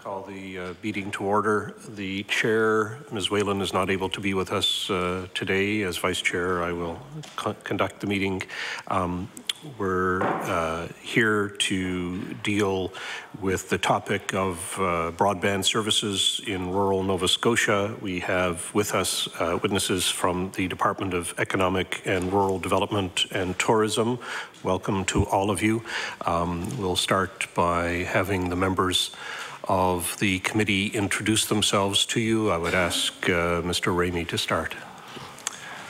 Call the meeting to order. The chair, Ms. Whalen, is not able to be with us today. As vice chair, I will conduct the meeting. We're here to deal with the topic of broadband services in rural Nova Scotia. We have with us witnesses from the Department of Economic and Rural Development and Tourism. Welcome to all of you. We'll start by having the members of the committee introduce themselves to you. I would ask Mr. Ramey to start.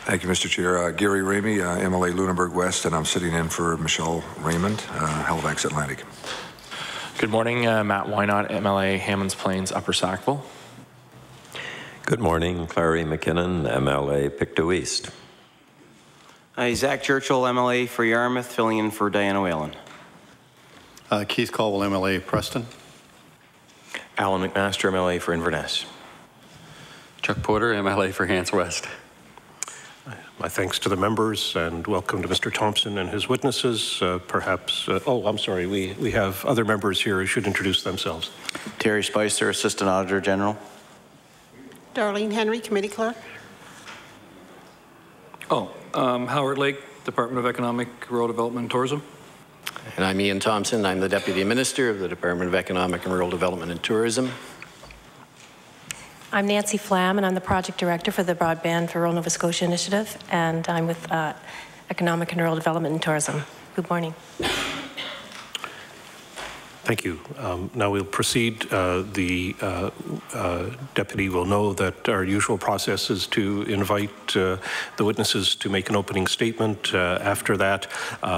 Thank you, Mr. Chair. Gary Ramey, MLA Lunenburg West, and I'm sitting in for Michelle Raymond, Halifax Atlantic. Good morning, Matt Wynot, MLA Hammonds Plains Upper Sackville. Good morning, Clary McKinnon, MLA Pictou East. Hi, Zach Churchill, MLA for Yarmouth, filling in for Diana Whalen. Keith Caldwell, MLA Preston. Alan McMaster, MLA for Inverness. Chuck Porter, MLA for Hants West. My thanks to the members and welcome to Mr. Thompson and his witnesses. Oh, I'm sorry, we have other members here who should introduce themselves. Terry Spicer, Assistant Auditor General. Darlene Henry, Committee Clerk. Howard Lake, Department of Economic, Rural Development and Tourism. And I'm Ian Thompson. I'm the Deputy Minister of the Department of Economic and Rural Development and Tourism. I'm Nancy Flam, and I'm the Project Director for the Broadband for Rural Nova Scotia Initiative, and I'm with Economic and Rural Development and Tourism. Good morning. Thank you. Now we'll proceed. The deputy will know that our usual process is to invite the witnesses to make an opening statement. After that,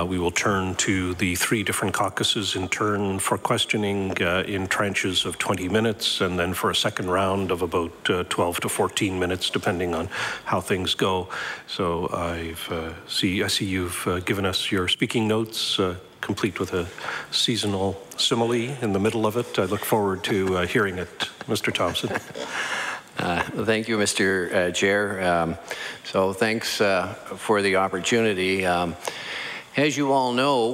we will turn to the three different caucuses in turn for questioning in tranches of 20 minutes, and then for a second round of about 12 to 14 minutes, depending on how things go. So I see you've given us your speaking notes, complete with a seasonal simile in the middle of it. I look forward to hearing it. Mr. Thompson. Thank you, Mr. Chair. So thanks for the opportunity. As you all know,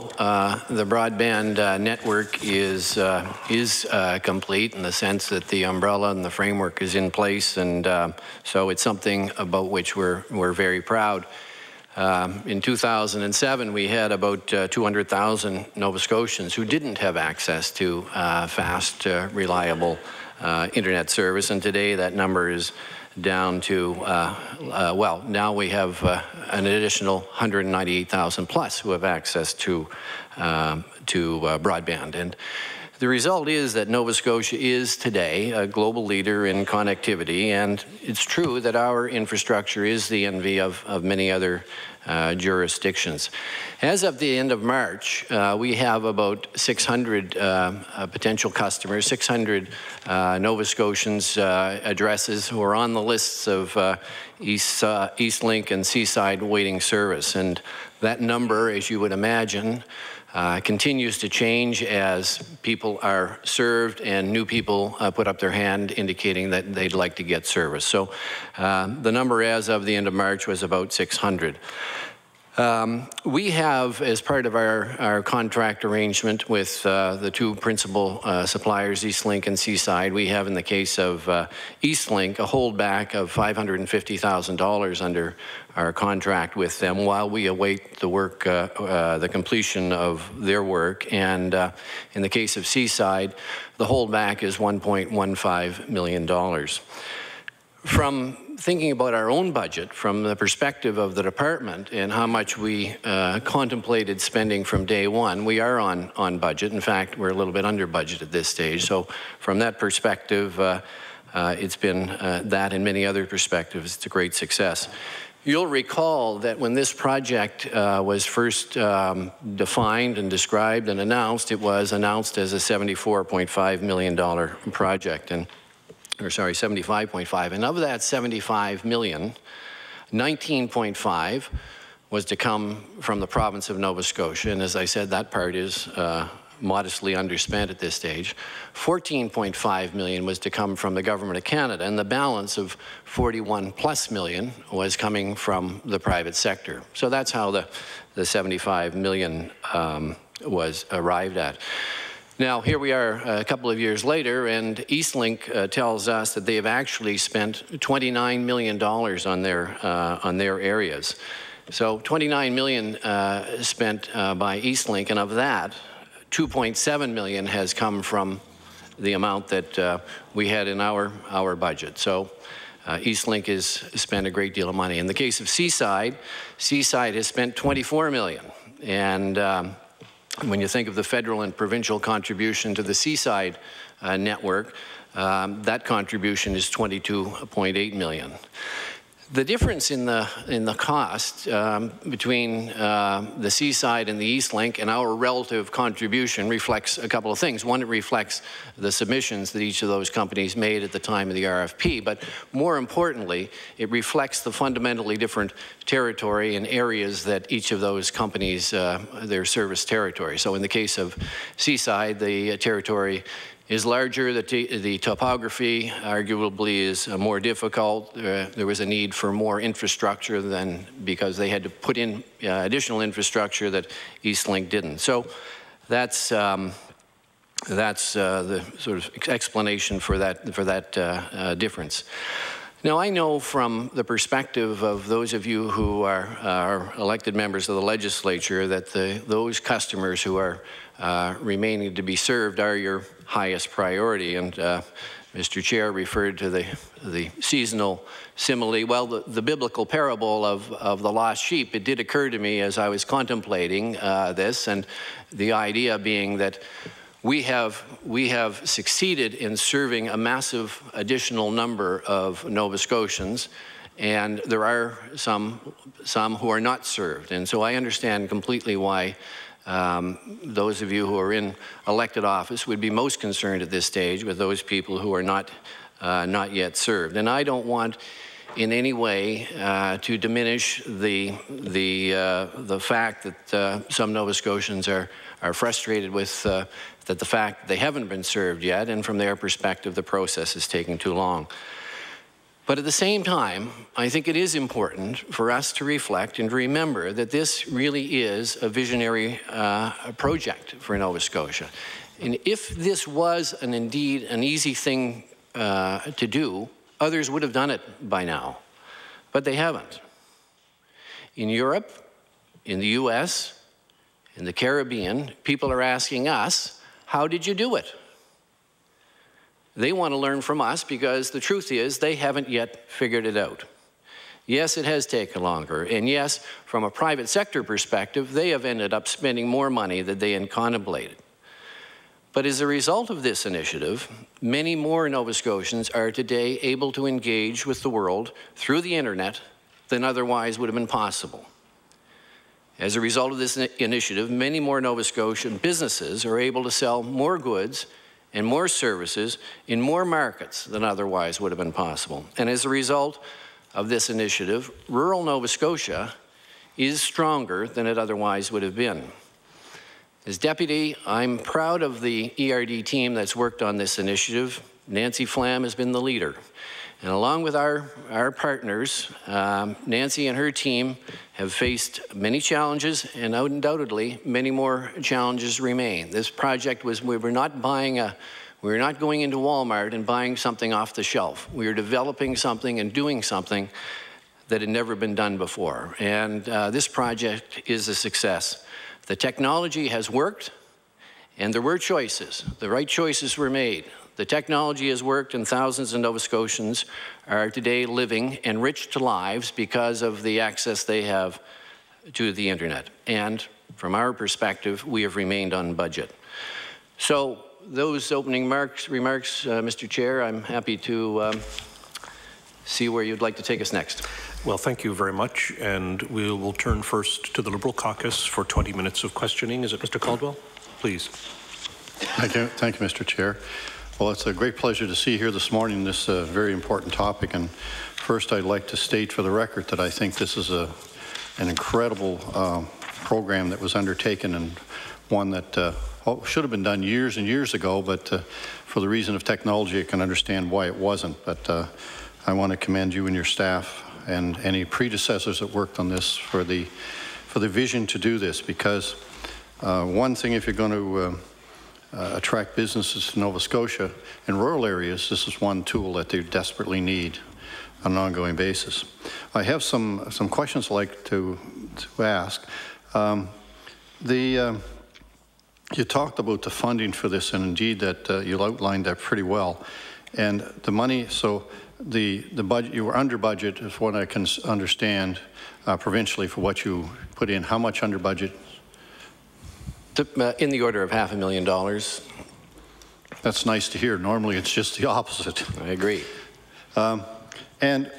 the broadband network is complete in the sense that the umbrella and the framework is in place, and so it's something about which we're very proud. In 2007, we had about 200,000 Nova Scotians who didn't have access to fast, reliable internet service, and today that number is down to, well, now we have an additional 198,000 plus who have access to broadband. And the result is that Nova Scotia is today a global leader in connectivity, and it's true that our infrastructure is the envy of many other jurisdictions. As of the end of March, we have about 600 potential customers, 600 Nova Scotians addresses who are on the lists of Eastlink and Seaside waiting service. And that number, as you would imagine, continues to change as people are served and new people put up their hand indicating that they'd like to get service. So the number as of the end of March was about 600. We have, as part of our contract arrangement with the two principal suppliers, Eastlink and Seaside, we have in the case of Eastlink a holdback of $550,000 under our contract with them while we await the work, the completion of their work. And in the case of Seaside, the holdback is $1.15 million. From thinking about our own budget, from the perspective of the department and how much we contemplated spending from day one, we are on budget. In fact, we're a little bit under budget at this stage. So from that perspective, it's been that and many other perspectives, it's a great success. You'll recall that when this project was first defined and described and announced, it was announced as a $74.5 million project. Or sorry, 75.5, and of that 75 million, 19.5 was to come from the province of Nova Scotia, and as I said, that part is modestly underspent at this stage. 14.5 million was to come from the Government of Canada, and the balance of 41+ million was coming from the private sector. So that's how the 75 million was arrived at. Now, here we are a couple of years later, and Eastlink tells us that they have actually spent $29 million on their areas. So $29 million spent by Eastlink, and of that, $2.7 million has come from the amount that we had in our budget. So Eastlink has spent a great deal of money. In the case of Seaside, Seaside has spent $24 million. And when you think of the federal and provincial contribution to the Seaside network, that contribution is $22.8 million. The difference in the cost between the Seaside and the Eastlink and our relative contribution reflects a couple of things. One, it reflects the submissions that each of those companies made at the time of the RFP, but more importantly, it reflects the fundamentally different territory and areas that each of those companies, their service territory. So in the case of Seaside, the territory is larger, the topography arguably is more difficult. There was a need for more infrastructure than, because they had to put in additional infrastructure that Eastlink didn't. So that's the sort of explanation for that difference. Now, I know from the perspective of those of you who are elected members of the legislature that those customers who are remaining to be served are your highest priority. And Mr. Chair referred to the seasonal simile. Well, the biblical parable of the lost sheep, it did occur to me as I was contemplating this, and the idea being that we have succeeded in serving a massive additional number of Nova Scotians, and there are some who are not served. And so I understand completely why those of you who are in elected office would be most concerned at this stage with those people who are not yet served. And I don't want in any way to diminish the fact that some Nova Scotians are frustrated with the fact that they haven't been served yet, and from their perspective, the process is taking too long. But at the same time, I think it is important for us to reflect and to remember that this really is a visionary project for Nova Scotia. And if this was indeed an easy thing to do, others would have done it by now, but they haven't. In Europe, in the US, in the Caribbean, people are asking us, how did you do it? They want to learn from us because the truth is they haven't yet figured it out. Yes, it has taken longer, and yes, from a private sector perspective, they have ended up spending more money than they had contemplated. But as a result of this initiative, many more Nova Scotians are today able to engage with the world through the internet than otherwise would have been possible. As a result of this initiative, many more Nova Scotian businesses are able to sell more goods and more services in more markets than otherwise would have been possible. And as a result of this initiative, rural Nova Scotia is stronger than it otherwise would have been. As deputy, I'm proud of the ERD team that's worked on this initiative. Nancy Flam has been the leader. And along with our partners, Nancy and her team have faced many challenges, and undoubtedly many more challenges remain. This project was, we were not going into Walmart and buying something off the shelf. We were developing something and doing something that had never been done before. And this project is a success. The technology has worked, and there were choices. The right choices were made. The technology has worked, and thousands of Nova Scotians are today living enriched lives because of the access they have to the internet. And from our perspective, we have remained on budget. So those opening remarks, Mr. Chair, I'm happy to see where you'd like to take us next. Well, thank you very much. And we will turn first to the Liberal Caucus for 20 minutes of questioning. Is it Mr. Caldwell? Please. Thank you, Mr. Chair. Well, it's a great pleasure to see you here this morning this very important topic. And first, I'd like to state for the record that I think this is an incredible program that was undertaken, and one that should have been done years and years ago, but for the reason of technology, I can understand why it wasn't. But I want to commend you and your staff and any predecessors that worked on this for the vision to do this, because one thing, if you're going to attract businesses to Nova Scotia. In rural areas, this is one tool that they desperately need on an ongoing basis. I have some questions I'd like to ask. You talked about the funding for this, and indeed that you outlined that pretty well. And the money, so the budget, you were under budget, is what I can understand, provincially for what you put in. How much under budget? In the order of $500,000. That's nice to hear. Normally it's just the opposite. I agree. And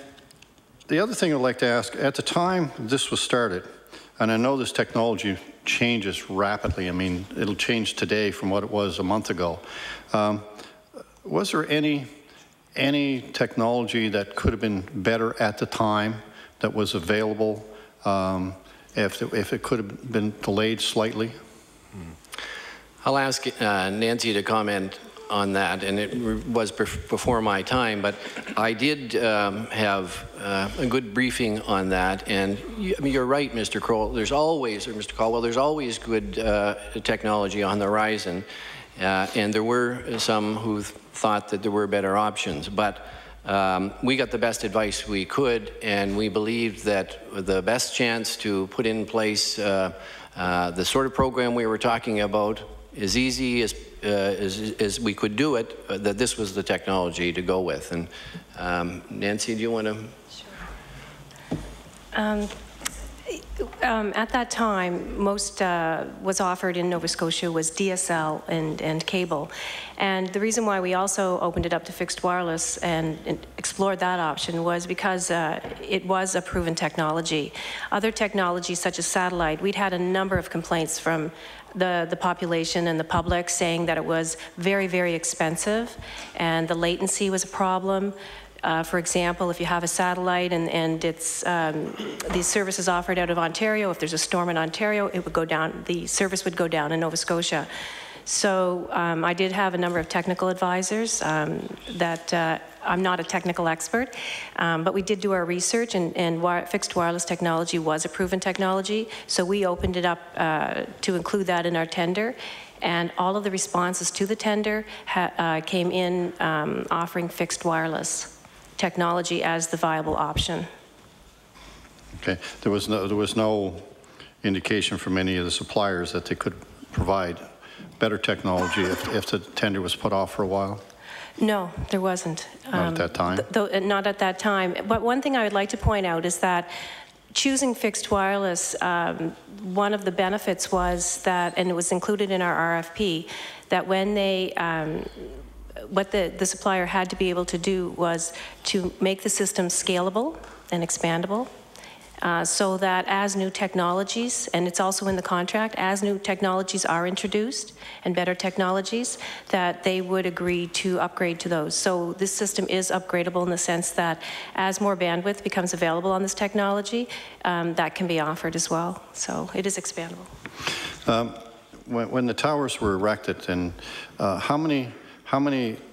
the other thing I'd like to ask, at the time this was started, and I know this technology changes rapidly. I mean, it'll change today from what it was a month ago. Was there any technology that could have been better at the time that was available if it could have been delayed slightly? I'll ask Nancy to comment on that, and it was before my time, but I did have a good briefing on that, and I mean, you're right, Mr. Crowell, there's always, or Mr. Caldwell, there's always good technology on the horizon, and there were some who thought that there were better options, but we got the best advice we could, and we believed that the best chance to put in place the sort of program we were talking about, as easy as we could do it, that this was the technology to go with. And Nancy, do you want to? Sure. At that time, most was offered in Nova Scotia was DSL and cable. And the reason why we also opened it up to fixed wireless and explored that option was because it was a proven technology. Other technologies such as satellite, we'd had a number of complaints from the population and the public saying that it was very, very expensive and the latency was a problem. For example, if you have a satellite and it's the service is offered out of Ontario, if there's a storm in Ontario, it would go down, the service would go down in Nova Scotia. So I did have a number of technical advisors that I'm not a technical expert, but we did do our research, and fixed wireless technology was a proven technology, so we opened it up to include that in our tender. And all of the responses to the tender came in offering fixed wireless technology as the viable option. Okay, there was no indication from any of the suppliers that they could provide better technology if the tender was put off for a while? No, there wasn't. Not at that time? Not at that time. But one thing I would like to point out is that choosing fixed wireless, one of the benefits was that, and it was included in our RFP, that when they what the supplier had to be able to do was to make the system scalable and expandable, so that as new technologies, and it's also in the contract, as new technologies are introduced and better technologies, that they would agree to upgrade to those. So this system is upgradable in the sense that as more bandwidth becomes available on this technology, that can be offered as well. So it is expandable. When the towers were erected, and how many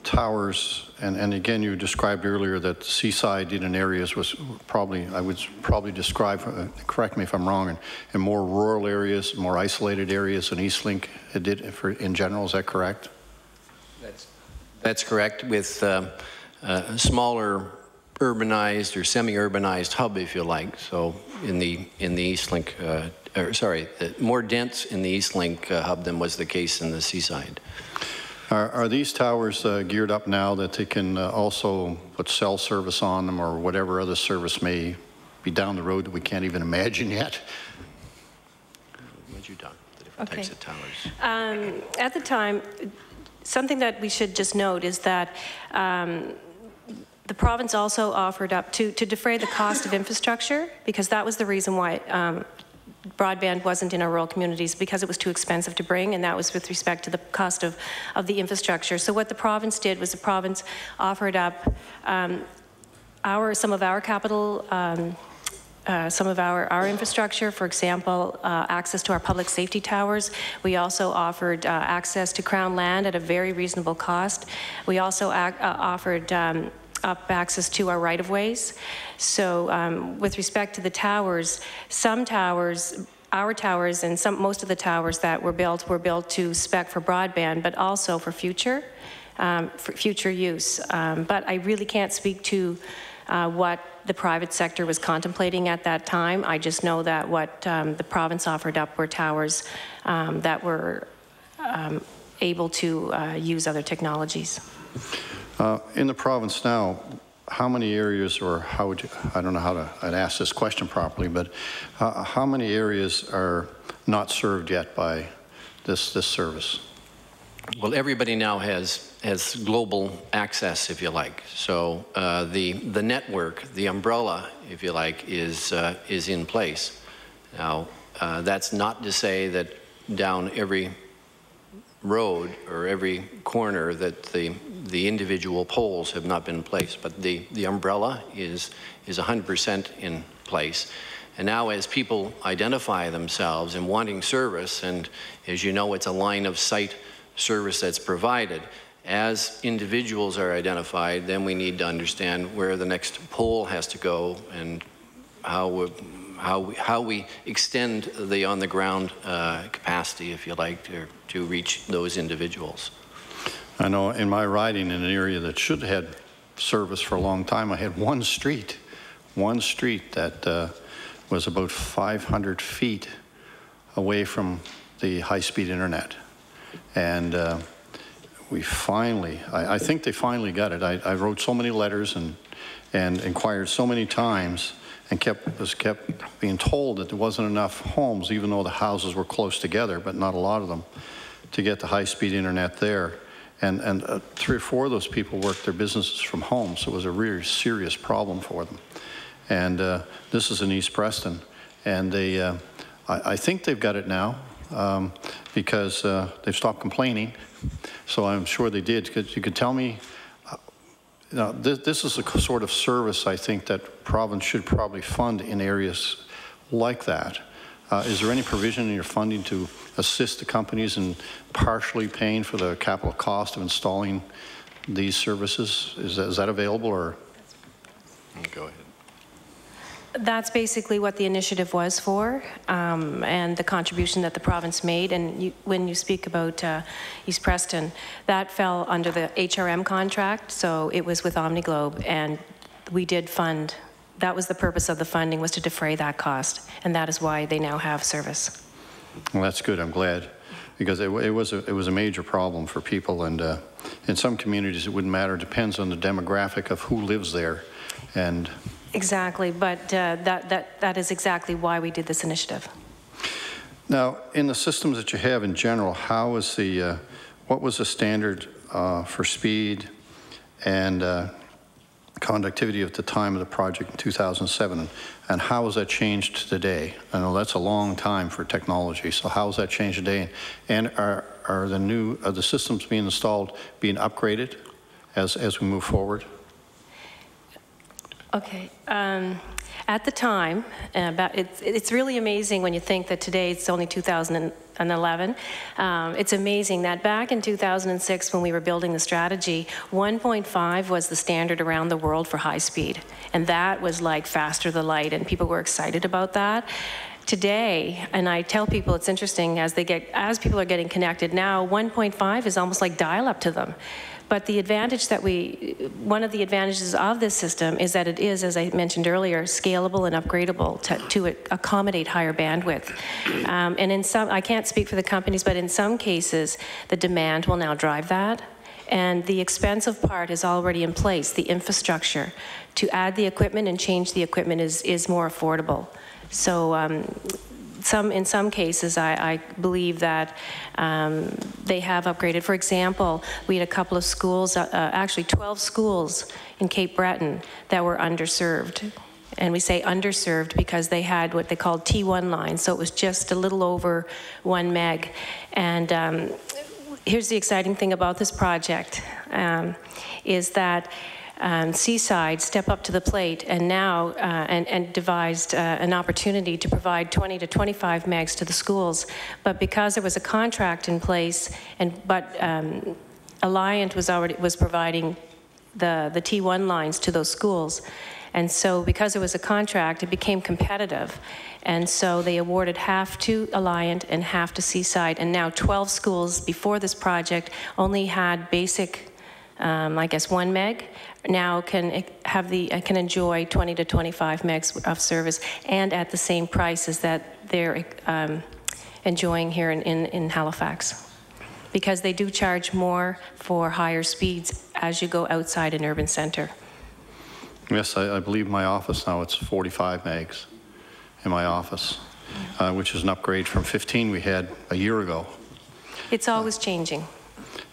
towers, and again you described earlier that seaside in areas was probably, I would probably describe, correct me if I'm wrong, in more rural areas, more isolated areas than Eastlink did in general, is that correct? That's correct, with a smaller urbanized or semi-urbanized hub, if you like. So in the Eastlink, more dense in the Eastlink hub than was the case in the seaside. Are these towers geared up now that they can also put cell service on them or whatever other service may be down the road that we can't even imagine yet? What you done? The different types of towers. At the time, something that we should just note is that the province also offered up to defray the cost of infrastructure, because that was the reason why broadband wasn't in our rural communities, because it was too expensive to bring, and that was with respect to the cost of the infrastructure. So what the province did was the province offered up some of our capital, some of our infrastructure, for example, access to our public safety towers. We also offered access to Crown land at a very reasonable cost. We also offered up access to our right-of-ways. So with respect to the towers, some towers our towers and most of the towers that were built to spec for broadband, but also for future use. But I really can't speak to what the private sector was contemplating at that time. I just know that what the province offered up were towers that were able to use other technologies. In the province now, how many areas, or how would you, I don't know how to I'd ask this question properly, but how many areas are not served yet by this service? Well, everybody now has global access, if you like. So the network, the umbrella, if you like, is in place. Now, that's not to say that down every road or every corner that the individual poles have not been in place, but the umbrella is 100% in place. And now as people identify themselves in wanting service, and as you know, it's a line of sight service that's provided, as individuals are identified, then we need to understand where the next pole has to go and how we extend the on-the-ground capacity, if you like, to reach those individuals. I know in my riding in an area that should have had service for a long time, I had one street that was about 500 feet away from the high-speed internet. And we finally, I think they finally got it. I wrote so many letters and inquired so many times and was kept being told that there wasn't enough homes, even though the houses were close together, but not a lot of them, to get the high-speed internet there. And 3 or 4 of those people worked their businesses from home, so it was a really serious problem for them. And this is in East Preston, and they, I think they've got it now because they've stopped complaining. So I'm sure they did. You could tell me. Now, this is a sort of service I think that province should probably fund in areas like that. Is there any provision in your funding to assist the companies in partially paying for the capital cost of installing these services? Is that available, or? Go ahead. That's basically what the initiative was for, and the contribution that the province made. And when you speak about East Preston, that fell under the HRM contract, so it was with OmniGlobe, and we did fund. That was the purpose of the funding, was to defray that cost, and that is why they now have service. Well, that's good. I'm glad, because it was a major problem for people, and in some communities it wouldn't matter. It depends on the demographic of who lives there, and. Exactly, but that is exactly why we did this initiative. Now, in the systems that you have in general, how is the, what was the standard for speed and conductivity at the time of the project in 2007, and how has that changed today? I know that's a long time for technology, so how has that changed today? And are the systems being installed being upgraded as we move forward? Okay. At the time, it's really amazing when you think that today it's only 2011. It's amazing that back in 2006, when we were building the strategy, 1.5 was the standard around the world for high speed. And that was like faster than light, and people were excited about that. Today, and I tell people it's interesting, as people are getting connected now, 1.5 is almost like dial-up to them. But the advantage that one of the advantages of this system is that it is, as I mentioned earlier, scalable and upgradable to accommodate higher bandwidth. And in some, I can't speak for the companies, but in some cases, the demand will now drive that. And the expensive part is already in place, the infrastructure. To add the equipment and change the equipment is more affordable. So in some cases, I believe that they have upgraded. For example, we had a couple of schools, actually 12 schools in Cape Breton that were underserved. And we say underserved because they had what they called T1 lines, so it was just a little over 1 meg. And here's the exciting thing about this project, is that Seaside stepped up to the plate and now and devised an opportunity to provide 20 to 25 megs to the schools. But because there was a contract in place, but Alliant was providing the T1 lines to those schools. And so because it was a contract, it became competitive. And so they awarded half to Alliant and half to Seaside. And now 12 schools before this project only had basic, I guess, 1 meg. Now can enjoy 20 to 25 megs of service, and at the same prices that they're enjoying here in Halifax, because they do charge more for higher speeds as you go outside an urban center. Yes, I believe my office now, it's 45 megs in my office, which is an upgrade from 15 we had a year ago. It's always changing.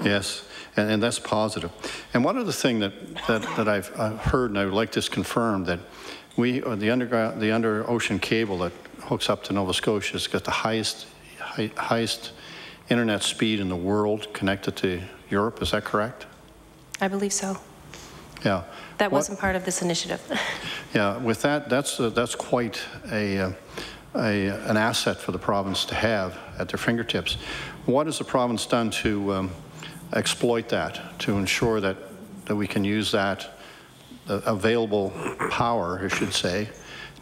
Yes, and that's positive. And one other thing that I've heard, and I would like this confirmed, that the under-ocean cable that hooks up to Nova Scotia has got the highest internet speed in the world connected to Europe. Is that correct? I believe so. Yeah. That wasn't part of this initiative. Yeah, with that, that's quite an asset for the province to have at their fingertips. What has the province done to exploit that, to ensure that we can use that available power, I should say,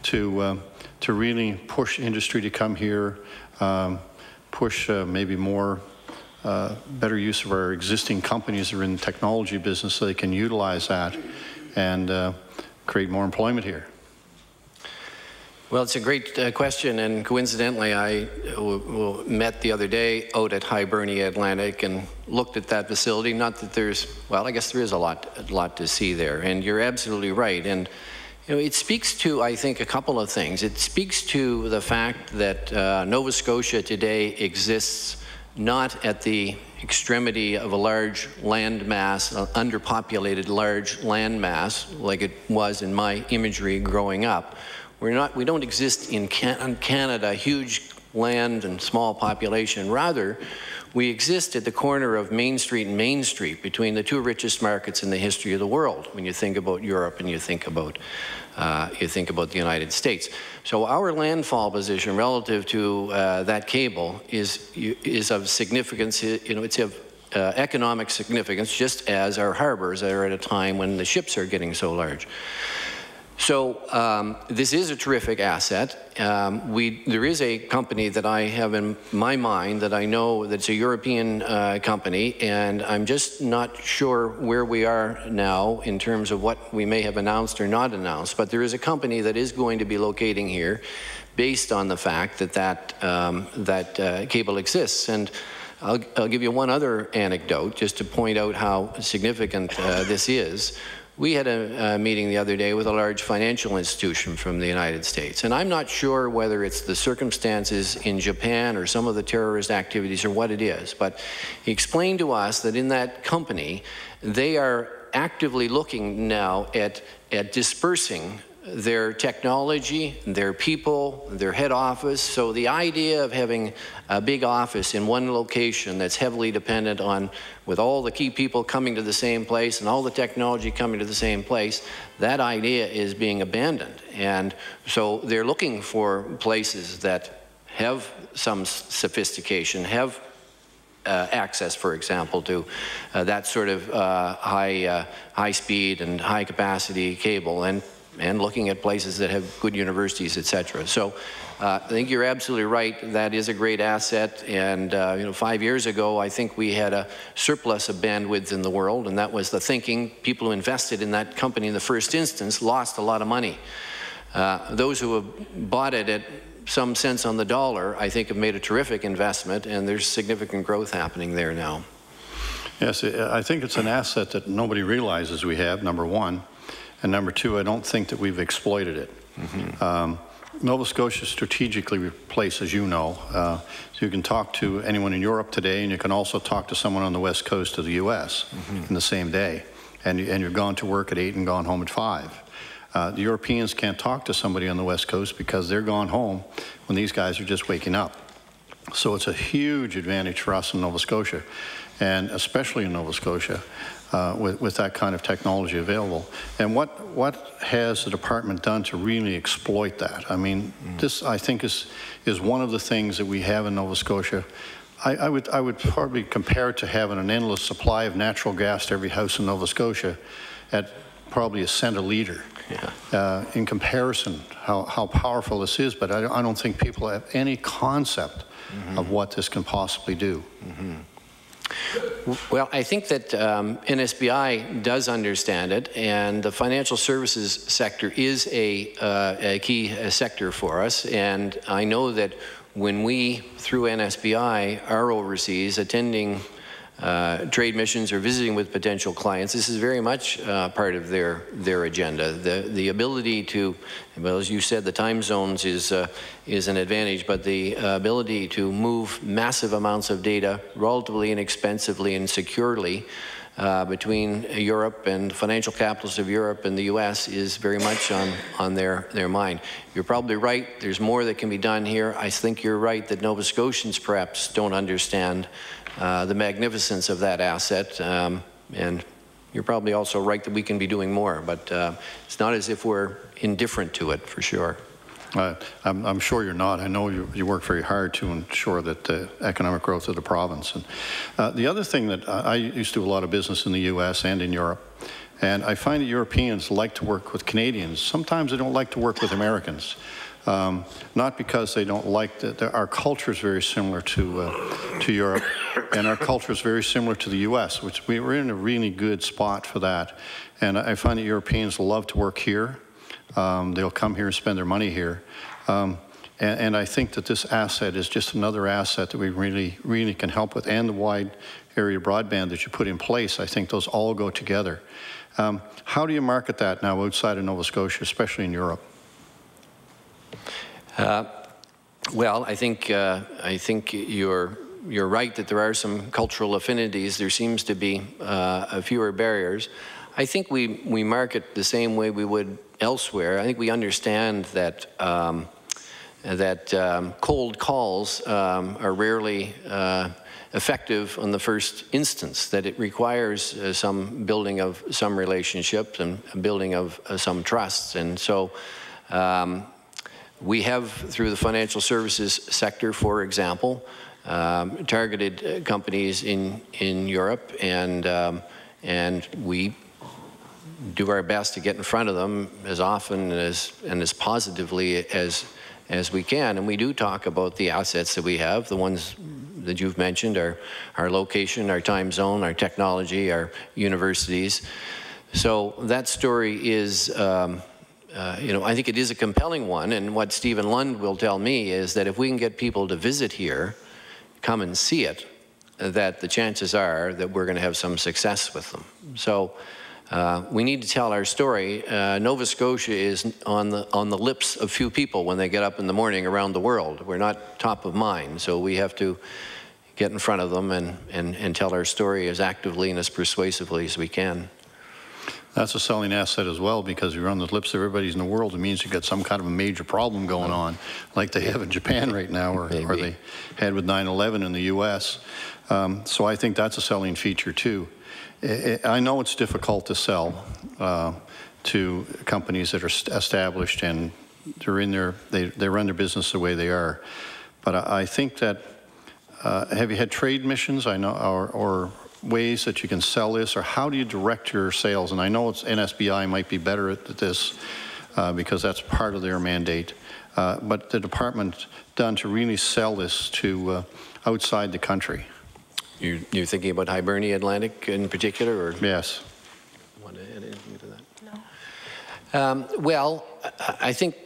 to really push industry to come here, push maybe more better use of our existing companies that are in the technology business so they can utilize that and create more employment here? Well, it's a great question, and coincidentally, I met the other day out at Hibernia Atlantic and looked at that facility. Not that there's, well, I guess there is a lot to see there, and you're absolutely right. And you know, it speaks to, I think, a couple of things. It speaks to the fact that Nova Scotia today exists not at the extremity of a large land mass, an underpopulated large land mass, like it was in my imagery growing up. We don't exist in Canada, huge land and small population. Rather, we exist at the corner of Main Street and Main Street, between the two richest markets in the history of the world, when you think about Europe and you think about the United States. So our landfall position relative to that cable is of significance. You know, it's of economic significance, just as our harbors are at a time when the ships are getting so large. So this is a terrific asset. There is a company that I have in my mind that I know that's a European company, and I'm just not sure where we are now in terms of what we may have announced or not announced, but there is a company that is going to be locating here based on the fact that that cable exists. And I'll give you one other anecdote just to point out how significant this is. We had a meeting the other day with a large financial institution from the United States, and I'm not sure whether it's the circumstances in Japan or some of the terrorist activities or what it is, but he explained to us that in that company, they are actively looking now at dispersing their technology, their people, their head office. So the idea of having a big office in one location that's heavily dependent on, with all the key people coming to the same place and all the technology coming to the same place, that idea is being abandoned. And so they're looking for places that have some sophistication, have access, for example, to that sort of high speed and high capacity cable, and looking at places that have good universities, etc. So I think you're absolutely right. That is a great asset. And you know, 5 years ago, I think we had a surplus of bandwidth in the world, and that was the thinking. People who invested in that company in the first instance lost a lot of money. Those who have bought it at some cents on the dollar, I think, have made a terrific investment, and there's significant growth happening there now. Yes, I think it's an asset that nobody realizes we have, number one. And number two, I don't think that we've exploited it. Mm-hmm. Nova Scotia is strategically placed, as you know. So you can talk to anyone in Europe today, and you can also talk to someone on the west coast of the U.S. Mm-hmm. in the same day. And you're gone to work at 8 and gone home at 5. The Europeans can't talk to somebody on the west coast because they're gone home when these guys are just waking up. So it's a huge advantage for us in Nova Scotia, and especially in Nova Scotia, with that kind of technology available. And what has the department done to really exploit that? I mean, this, I think, is one of the things that we have in Nova Scotia I would probably compare it to having an endless supply of natural gas to every house in Nova Scotia at probably a cent a litre. Yeah. In comparison, how powerful this is, but I don't think people have any concept of what this can possibly do. Well, I think that NSBI does understand it, and the financial services sector is a key sector for us. And I know that when we, through NSBI, are overseas attending trade missions or visiting with potential clients, this is very much part of their agenda. The ability to, well, as you said, the time zones is an advantage, but the ability to move massive amounts of data relatively inexpensively and securely between Europe and financial capitals of Europe and the US is very much on their mind. You're probably right, there's more that can be done here. I think you're right that Nova Scotians perhaps don't understand the magnificence of that asset, and you're probably also right that we can be doing more, but it's not as if we're indifferent to it, for sure. I'm sure you're not. I know you work very hard to ensure that the economic growth of the province. And the other thing that I used to do a lot of business in the US and in Europe, and I find that Europeans like to work with Canadians. Sometimes they don't like to work with Americans. Not because they don't like our culture is very similar to Europe, and our culture is very similar to the U.S., which we're in a really good spot for that. And I find that Europeans love to work here. They'll come here and spend their money here. And I think that this asset is just another asset that we really can help with, and the wide area broadband that you put in place. I think those all go together. How do you market that now outside of Nova Scotia, especially in Europe? Well, I think you're right that there are some cultural affinities. There seems to be fewer barriers. I think we market the same way we would elsewhere. I think we understand that cold calls are rarely effective on the first instance, that it requires some building of some relationships and building of some trusts. And so we have, through the financial services sector, for example, targeted companies in Europe, and we do our best to get in front of them as often and as positively as we can. And we do talk about the assets that we have, the ones that you've mentioned, our location, our time zone, our technology, our universities. So that story is, I think it is a compelling one, and what Stephen Lund will tell me is that if we can get people to visit here, come and see it, that the chances are that we're going to have some success with them. So we need to tell our story. Nova Scotia is on the lips of few people when they get up in the morning around the world. We're not top of mind, so we have to get in front of them and tell our story as actively and as persuasively as we can. That's a selling asset as well, because you're on the lips of everybody in the world. It means you got some kind of a major problem going on, like they have in Japan right now, or they had with 9/11 in the U.S. So I think that's a selling feature too. I know it's difficult to sell to companies that are established and they run their business the way they are. But I think that have you had trade missions? I know, or ways that you can sell this, or how do you direct your sales? And I know NSBI might be better at this because that's part of their mandate. But the department done to really sell this to outside the country. You're thinking about Hibernia Atlantic in particular, or? Yes. Want to add anything to that? No. Well, I think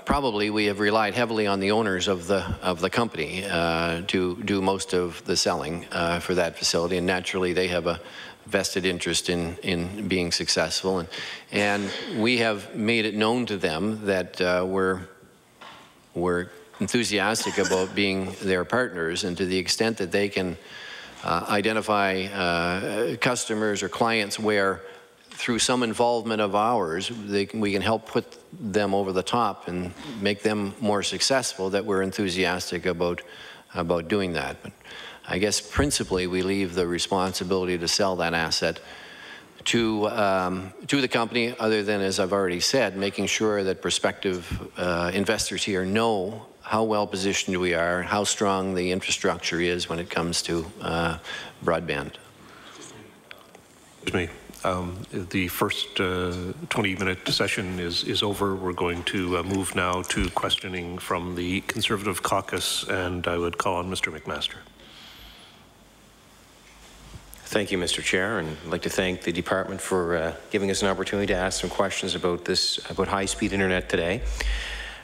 probably we have relied heavily on the owners of the company to do most of the selling for that facility, and naturally they have a vested interest in being successful, and we have made it known to them that we're enthusiastic about being their partners, and to the extent that they can identify customers or clients where through some involvement of ours we can help put them over the top and make them more successful, that we're enthusiastic about doing that. But I guess principally we leave the responsibility to sell that asset to the company, other than, as I've already said, making sure that prospective investors here know how well positioned we are, how strong the infrastructure is when it comes to broadband. Excuse me. The first 20-minute session is over. We're going to move now to questioning from the Conservative Caucus, and I would call on Mr. McMaster. Thank you, Mr. Chair, and I'd like to thank the department for giving us an opportunity to ask some questions about high-speed internet today.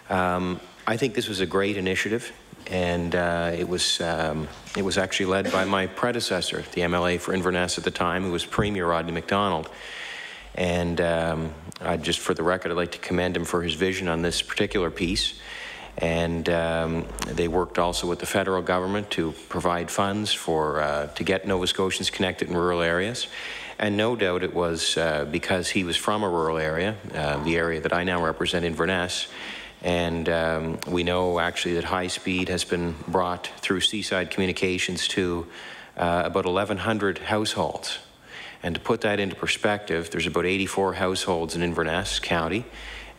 I think this was a great initiative, and it was actually led by my predecessor, the MLA for Inverness at the time, who was Premier Rodney MacDonald. And just for the record, I'd like to commend him for his vision on this particular piece. And they worked also with the federal government to provide funds to get Nova Scotians connected in rural areas. And no doubt it was because he was from a rural area, the area that I now represent, Inverness. And we know actually that high speed has been brought through Seaside Communications to about 1,100 households. And to put that into perspective, there's about 84 households in Inverness County,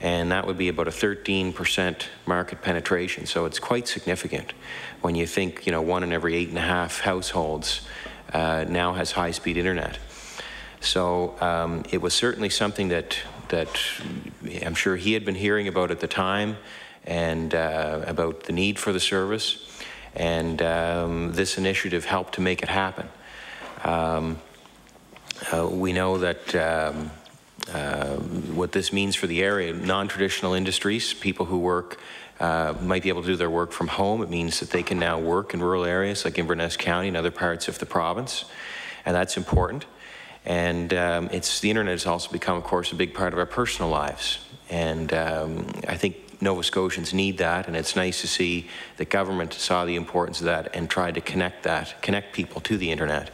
and that would be about a 13% market penetration. So it's quite significant when you think, 1 in every 8.5 households now has high-speed internet. So it was certainly something that I'm sure he had been hearing about at the time, and about the need for the service, and this initiative helped to make it happen. We know that what this means for the area, non-traditional industries, people who work, might be able to do their work from home. It means that they can now work in rural areas like Inverness County and other parts of the province, and that's important. And the internet has also become, of course, a big part of our personal lives. And I think Nova Scotians need that, and it's nice to see the government saw the importance of that and tried to connect people to the internet.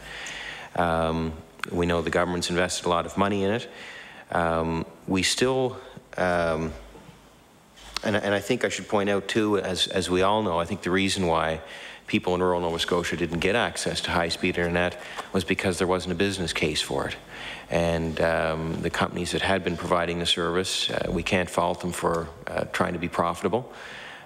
We know the government's invested a lot of money in it. We still, and I think I should point out too, as we all know, I think the reason why people in rural Nova Scotia didn't get access to high-speed internet was because there wasn't a business case for it. And the companies that had been providing the service, we can't fault them for trying to be profitable,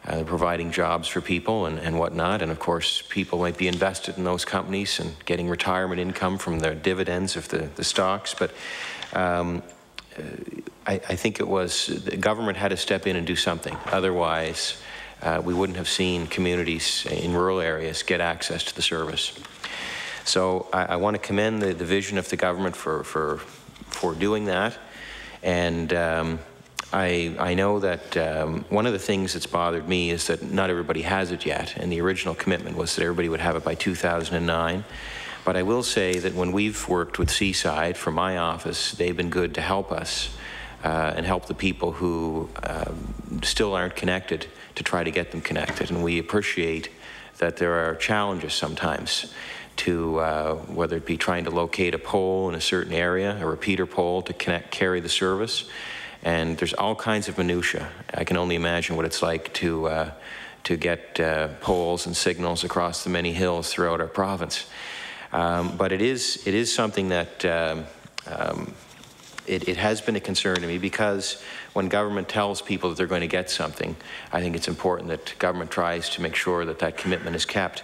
providing jobs for people and whatnot. And of course, people might be invested in those companies and getting retirement income from the dividends of the stocks. But I think it was the government had to step in and do something. Otherwise, we wouldn't have seen communities in rural areas get access to the service. So I want to commend the vision of the government for doing that. And I know that one of the things that's bothered me is that not everybody has it yet. And the original commitment was that everybody would have it by 2009. But I will say that when we've worked with Seaside from my office, they've been good to help us and help the people who still aren't connected to try to get them connected. And we appreciate that there are challenges sometimes to whether it be trying to locate a pole in a certain area, a repeater pole to carry the service. And there's all kinds of minutia. I can only imagine what it's like to get poles and signals across the many hills throughout our province. But it is something that it has been a concern to me, because when government tells people that they're going to get something, I think it's important that government tries to make sure that that commitment is kept.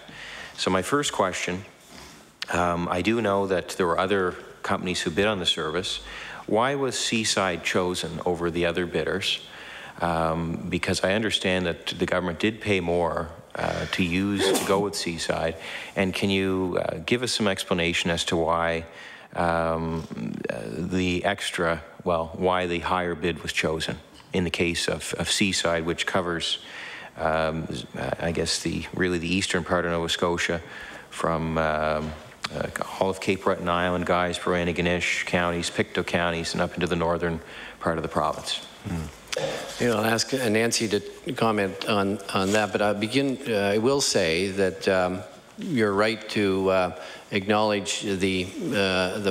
So my first question, I do know that there were other companies who bid on the service. Why was Seaside chosen over the other bidders? Because I understand that the government did pay more to go with Seaside. And can you give us some explanation as to why why the higher bid was chosen in the case of Seaside, which covers, I guess, really the eastern part of Nova Scotia, from all of Cape Breton Island, Guysborough, Antigonish counties, Pictou counties, and up into the northern part of the province. I'll ask Nancy to comment on that, but I will say that you're right to acknowledge the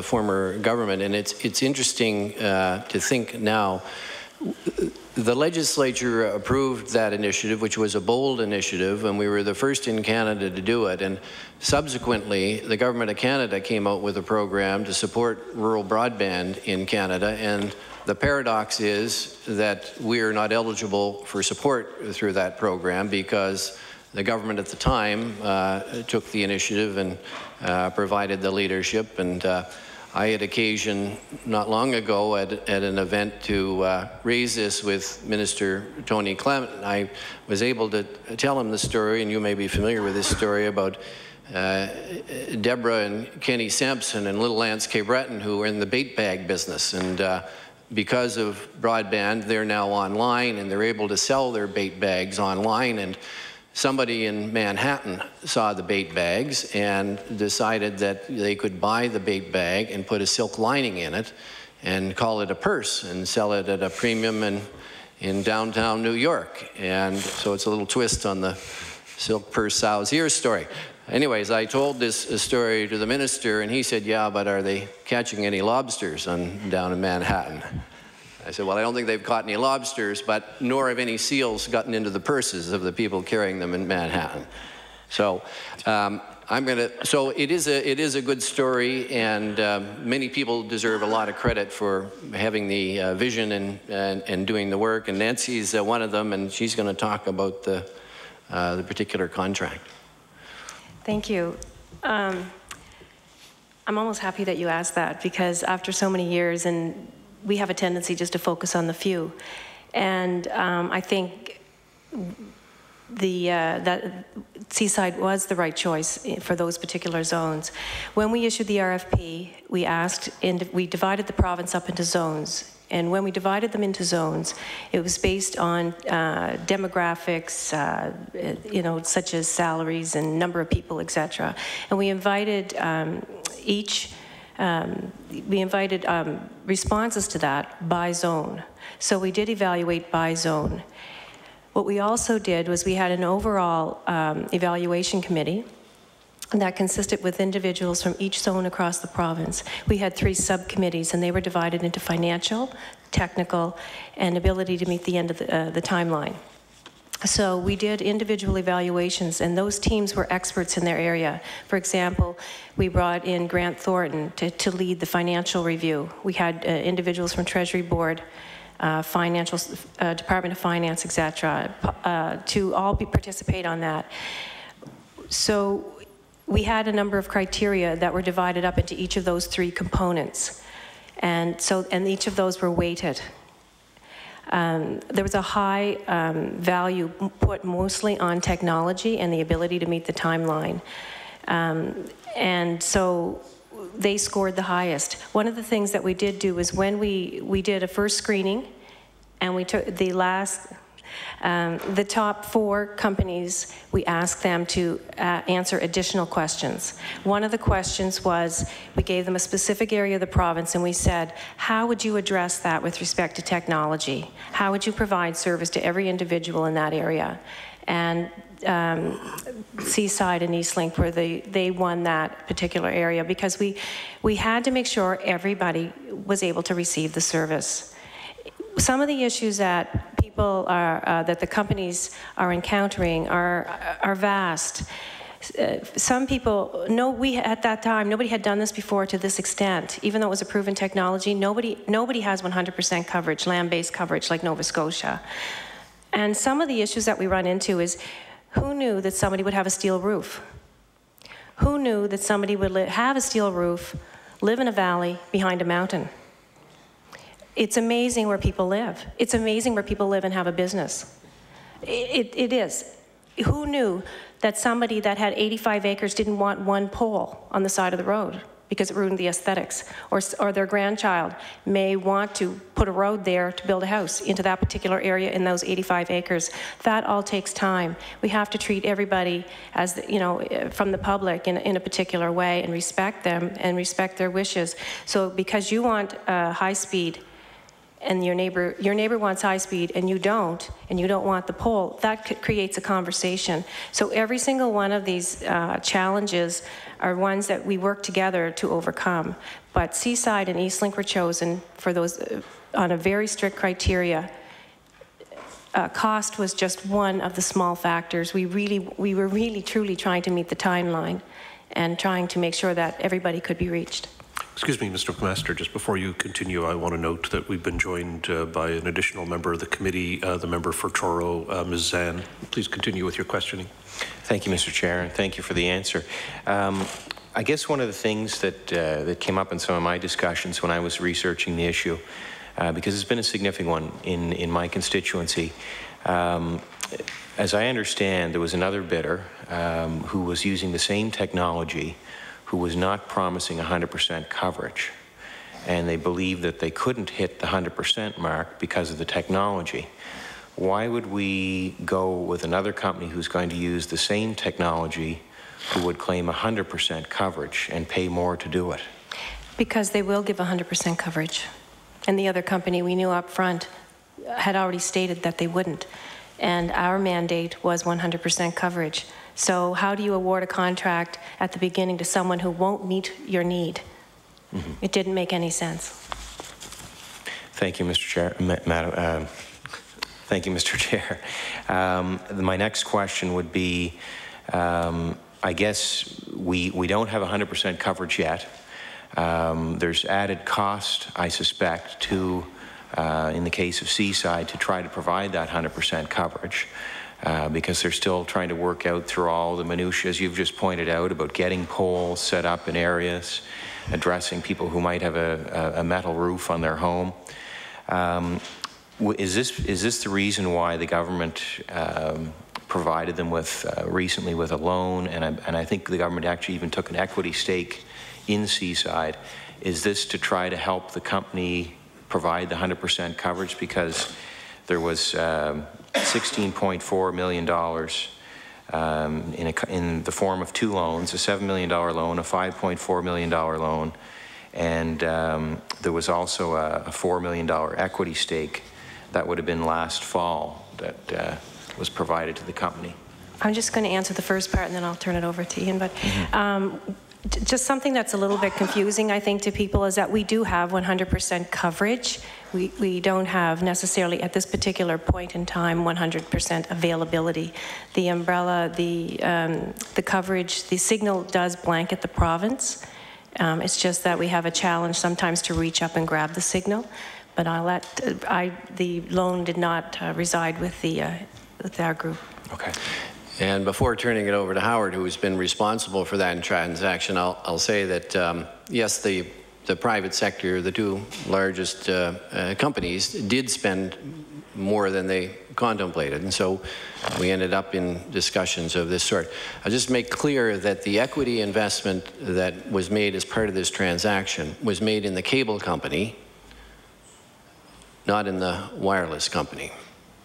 former government, and it's interesting to think now the legislature approved that initiative, which was a bold initiative, and we were the first in Canada to do it. And subsequently, the Government of Canada came out with a program to support rural broadband in Canada. And the paradox is that we are not eligible for support through that program because the government at the time took the initiative and provided the leadership. And I had occasion not long ago at an event to raise this with Minister Tony Clement. I was able to tell him the story, and you may be familiar with this story, about Deborah and Kenny Sampson and Little Lance K. Breton, who were in the bait bag business. And because of broadband, they're now online, and they're able to sell their bait bags online. And somebody in Manhattan saw the bait bags and decided that they could buy the bait bag and put a silk lining in it and call it a purse and sell it at a premium in downtown New York. And so it's a little twist on the silk purse sow's ear story. Anyways, I told this story to the minister, and he said, yeah, but are they catching any lobsters down in Manhattan? I said, well, I don't think they've caught any lobsters, but nor have any seals gotten into the purses of the people carrying them in Manhattan. So so it is a good story, and many people deserve a lot of credit for having the vision and doing the work. And Nancy's one of them, and she's going to talk about the particular contract. Thank you. I'm almost happy that you asked that, because after so many years, and we have a tendency just to focus on the few. And I think that Seaside was the right choice for those particular zones. When we issued the RFP, we divided the province up into zones. And when we divided them into zones, it was based on demographics, such as salaries and number of people, etc. And we invited responses to that by zone. So we did evaluate by zone. What we also did was we had an overall evaluation committee that consisted with individuals from each zone across the province. We had 3 subcommittees, and they were divided into financial, technical, and ability to meet the end of the timeline. So we did individual evaluations, and those teams were experts in their area. For example, we brought in Grant Thornton to lead the financial review. We had individuals from Treasury Board, Financial Department of Finance, etc., to all participate on that. So we had a number of criteria that were divided up into each of those 3 components, and each of those were weighted. There was a high value put mostly on technology and the ability to meet the timeline, and so they scored the highest. One of the things that we did do is when we did a first screening, and we took the top 4 companies, we asked them to answer additional questions. One of the questions was, we gave them a specific area of the province, and we said, how would you address that with respect to technology? How would you provide service to every individual in that area? And Seaside and Eastlink they won that particular area, because we had to make sure everybody was able to receive the service. Some of the issues that people that the companies are encountering are vast. Some people, at that time, nobody had done this before to this extent. Even though it was a proven technology, nobody has 100% coverage, land-based coverage like Nova Scotia. And some of the issues that we run into is, who knew that somebody would have a steel roof? Who knew that somebody would have a steel roof, live in a valley behind a mountain? It's amazing where people live. It's amazing where people live and have a business. It is. Who knew that somebody that had 85 acres didn't want one pole on the side of the road because it ruined the aesthetics? Or their grandchild may want to put a road there to build a house into that particular area in those 85 acres. That all takes time. We have to treat everybody as, from the public in a particular way, and respect them and respect their wishes. So because you want high speed and your neighbor wants high speed and you don't want the pole, that creates a conversation. So every single one of these challenges are ones that we work together to overcome. But Seaside and Eastlink were chosen for those on a very strict criteria. Cost was just one of the small factors. We were really truly trying to meet the timeline and trying to make sure that everybody could be reached. Excuse me, Mr. McMaster, just before you continue, I want to note that we've been joined by an additional member of the committee, the member for Truro, Ms. Zan. Please continue with your questioning. Thank you, Mr. Chair, and thank you for the answer. I guess one of the things that came up in some of my discussions when I was researching the issue, because it's been a significant one in my constituency, as I understand, there was another bidder who was using the same technology who was not promising 100% coverage, and they believed that they couldn't hit the 100% mark because of the technology. Why would we go with another company who's going to use the same technology who would claim 100% coverage and pay more to do it? Because they will give 100% coverage. And the other company we knew up front had already stated that they wouldn't. And our mandate was 100% coverage. So how do you award a contract at the beginning to someone who won't meet your need? Mm-hmm. It didn't make any sense. Thank you, Mr. Chair. Thank you, Mr. Chair. My next question would be, I guess we don't have 100% coverage yet. There's added cost, I suspect, to, in the case of Seaside, to try to provide that 100% coverage. Because they're still trying to work out through all the minutiae, as you've just pointed out, about getting poles set up in areas, addressing people who might have a metal roof on their home. Is this the reason why the government provided them with recently with a loan, and I think the government actually even took an equity stake in Seaside? Is this to try to help the company provide the 100% coverage, because there was $16.4 million in the form of two loans, a $7 million loan, a $5.4 million loan, and there was also a $4 million equity stake that would have been last fall that was provided to the company. I'm just going to answer the first part and then I'll turn it over to Ian. But just something that's a little bit confusing, I think, to people is that we do have 100% coverage. We don't have necessarily at this particular point in time 100% availability. The umbrella, the coverage, the signal does blanket the province. It's just that we have a challenge sometimes to reach up and grab the signal. But the loan did not reside with our group. Okay. And before turning it over to Howard, who has been responsible for that transaction, I'll say that yes, the private sector, the two largest companies, did spend more than they contemplated, and so we ended up in discussions of this sort. I'll just make clear that the equity investment that was made as part of this transaction was made in the cable company, not in the wireless company.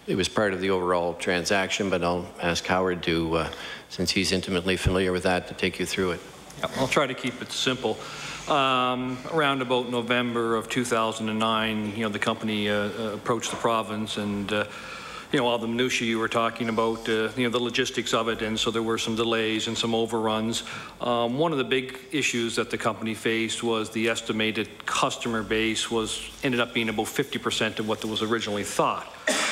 It was part of the overall transaction, but I'll ask Howard to, since he's intimately familiar with that, to take you through it. Yeah, I'll try to keep it simple. Around about November of 2009, the company approached the province, and all the minutiae you were talking about, the logistics of it, and so there were some delays and some overruns. One of the big issues that the company faced was the estimated customer base ended up being about 50% of what was originally thought.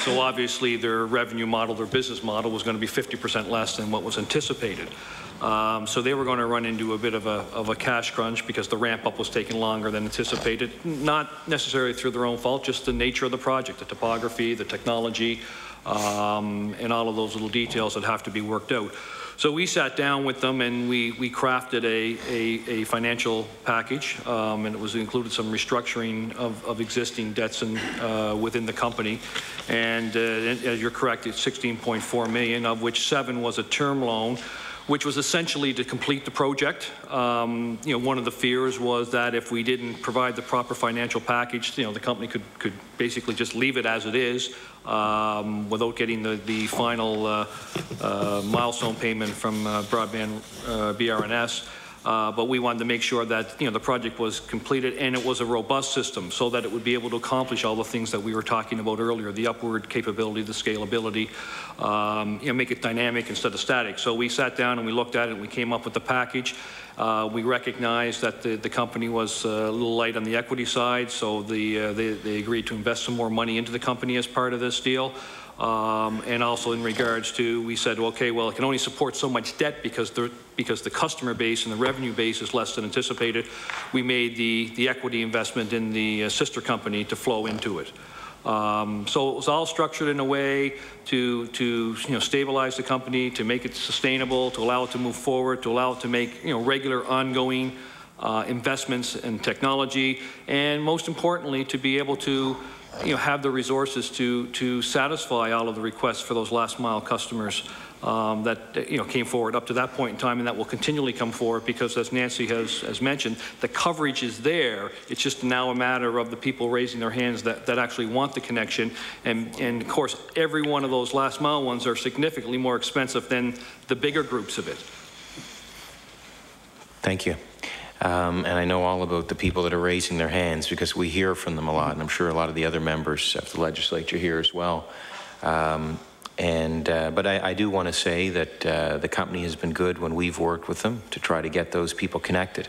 So obviously their revenue model, their business model was going to be 50% less than what was anticipated. So they were going to run into a bit of a cash crunch because the ramp up was taking longer than anticipated, not necessarily through their own fault, just the nature of the project, the topography, the technology, and all of those little details that have to be worked out. So we sat down with them and we crafted a financial package, and it was included some restructuring of existing debts within the company. And as you're correct, it's $16.4 million, of which $7 million was a term loan, which was essentially to complete the project. One of the fears was that if we didn't provide the proper financial package, the company could basically just leave it as it is without getting the final milestone payment from Broadband BRNS. but we wanted to make sure that, the project was completed and it was a robust system so that it would be able to accomplish all the things that we were talking about earlier, the upward capability, the scalability, make it dynamic instead of static. So we sat down and we looked at it and we came up with the package. We recognized that the company was a little light on the equity side, so they agreed to invest some more money into the company as part of this deal. And also in regards to, we said, okay, well, it can only support so much debt because the customer base and the revenue base is less than anticipated. We made the equity investment in the sister company to flow into it. So it was all structured in a way to stabilize the company, to make it sustainable, to allow it to move forward, to allow it to make regular ongoing investments in technology, and most importantly, to be able to have the resources to satisfy all of the requests for those last mile customers that came forward up to that point in time, and that will continually come forward because, as Nancy has mentioned, the coverage is there. It's just now a matter of the people raising their hands that actually want the connection, and of course every one of those last mile ones are significantly more expensive than the bigger groups of it. Thank you. And I know all about the people that are raising their hands because we hear from them a lot, and I'm sure a lot of the other members of the legislature here as well. But I do want to say that the company has been good when we've worked with them to try to get those people connected.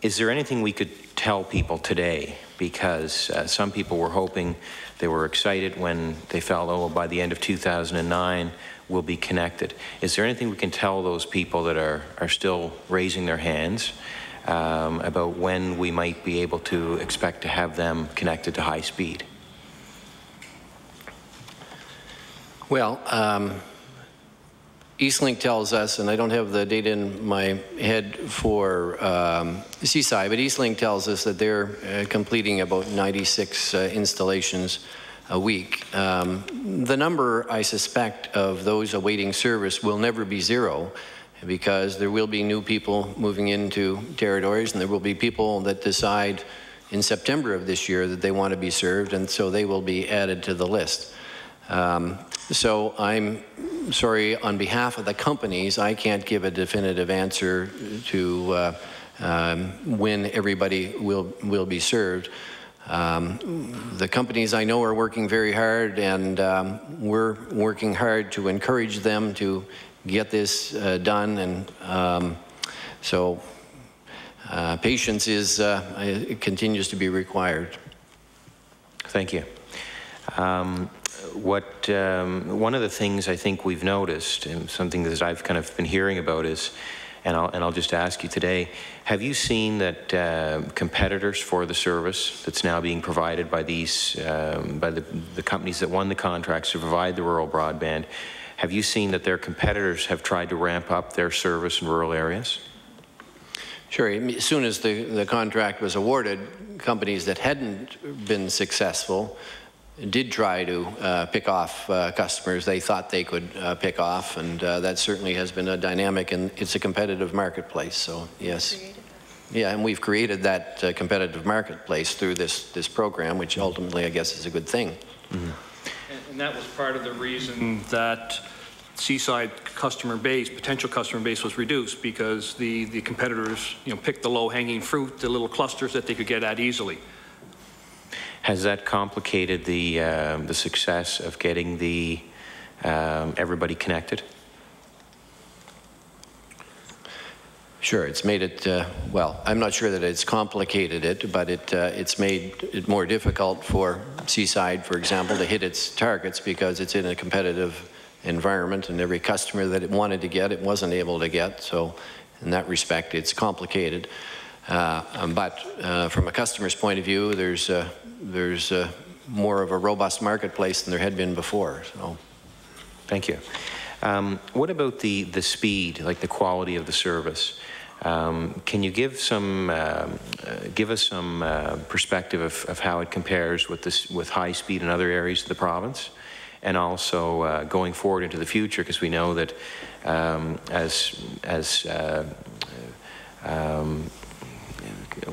Is there anything we could tell people today? Because some people were hoping, they were excited when they felt, oh, by the end of 2009, we'll be connected. Is there anything we can tell those people that are still raising their hands about when we might be able to expect to have them connected to high speed? Well, Eastlink tells us, and I don't have the data in my head for Seaside, but Eastlink tells us that they're completing about 96 installations a week. The number, I suspect, of those awaiting service will never be zero because there will be new people moving into territories, and there will be people that decide in September of this year that they want to be served, and so they will be added to the list. So I'm sorry, on behalf of the companies, I can't give a definitive answer to when everybody will be served. The companies I know are working very hard, and we're working hard to encourage them to get this done, and so patience it continues to be required. Thank you. One of the things I think we've noticed, and something that I've kind of been hearing about is, and I'll just ask you today, have you seen that competitors for the service that's now being provided by these, by the companies that won the contracts to provide the rural broadband, have you seen that their competitors have tried to ramp up their service in rural areas? Sure. As soon as the contract was awarded, companies that hadn't been successful did try to pick off customers they thought they could pick off, and that certainly has been a dynamic, and it's a competitive marketplace, so yes. Yeah, and we've created that competitive marketplace through this program, which ultimately I guess is a good thing. Mm-hmm. And that was part of the reason that Seaside customer base, potential customer base, was reduced, because the competitors picked the low-hanging fruit, the little clusters that they could get at easily. Has that complicated the success of getting the everybody connected? Sure, it's made it, well, I'm not sure that it's complicated it, but it's made it more difficult for Seaside, for example, to hit its targets because it's in a competitive environment, and every customer that it wanted to get, it wasn't able to get. So in that respect, it's complicated. But from a customer's point of view, there's more of a robust marketplace than there had been before. So, thank you. What about the speed, like the quality of the service? Can you give some give us some perspective of how it compares with high speed in other areas of the province, and also going forward into the future, because we know that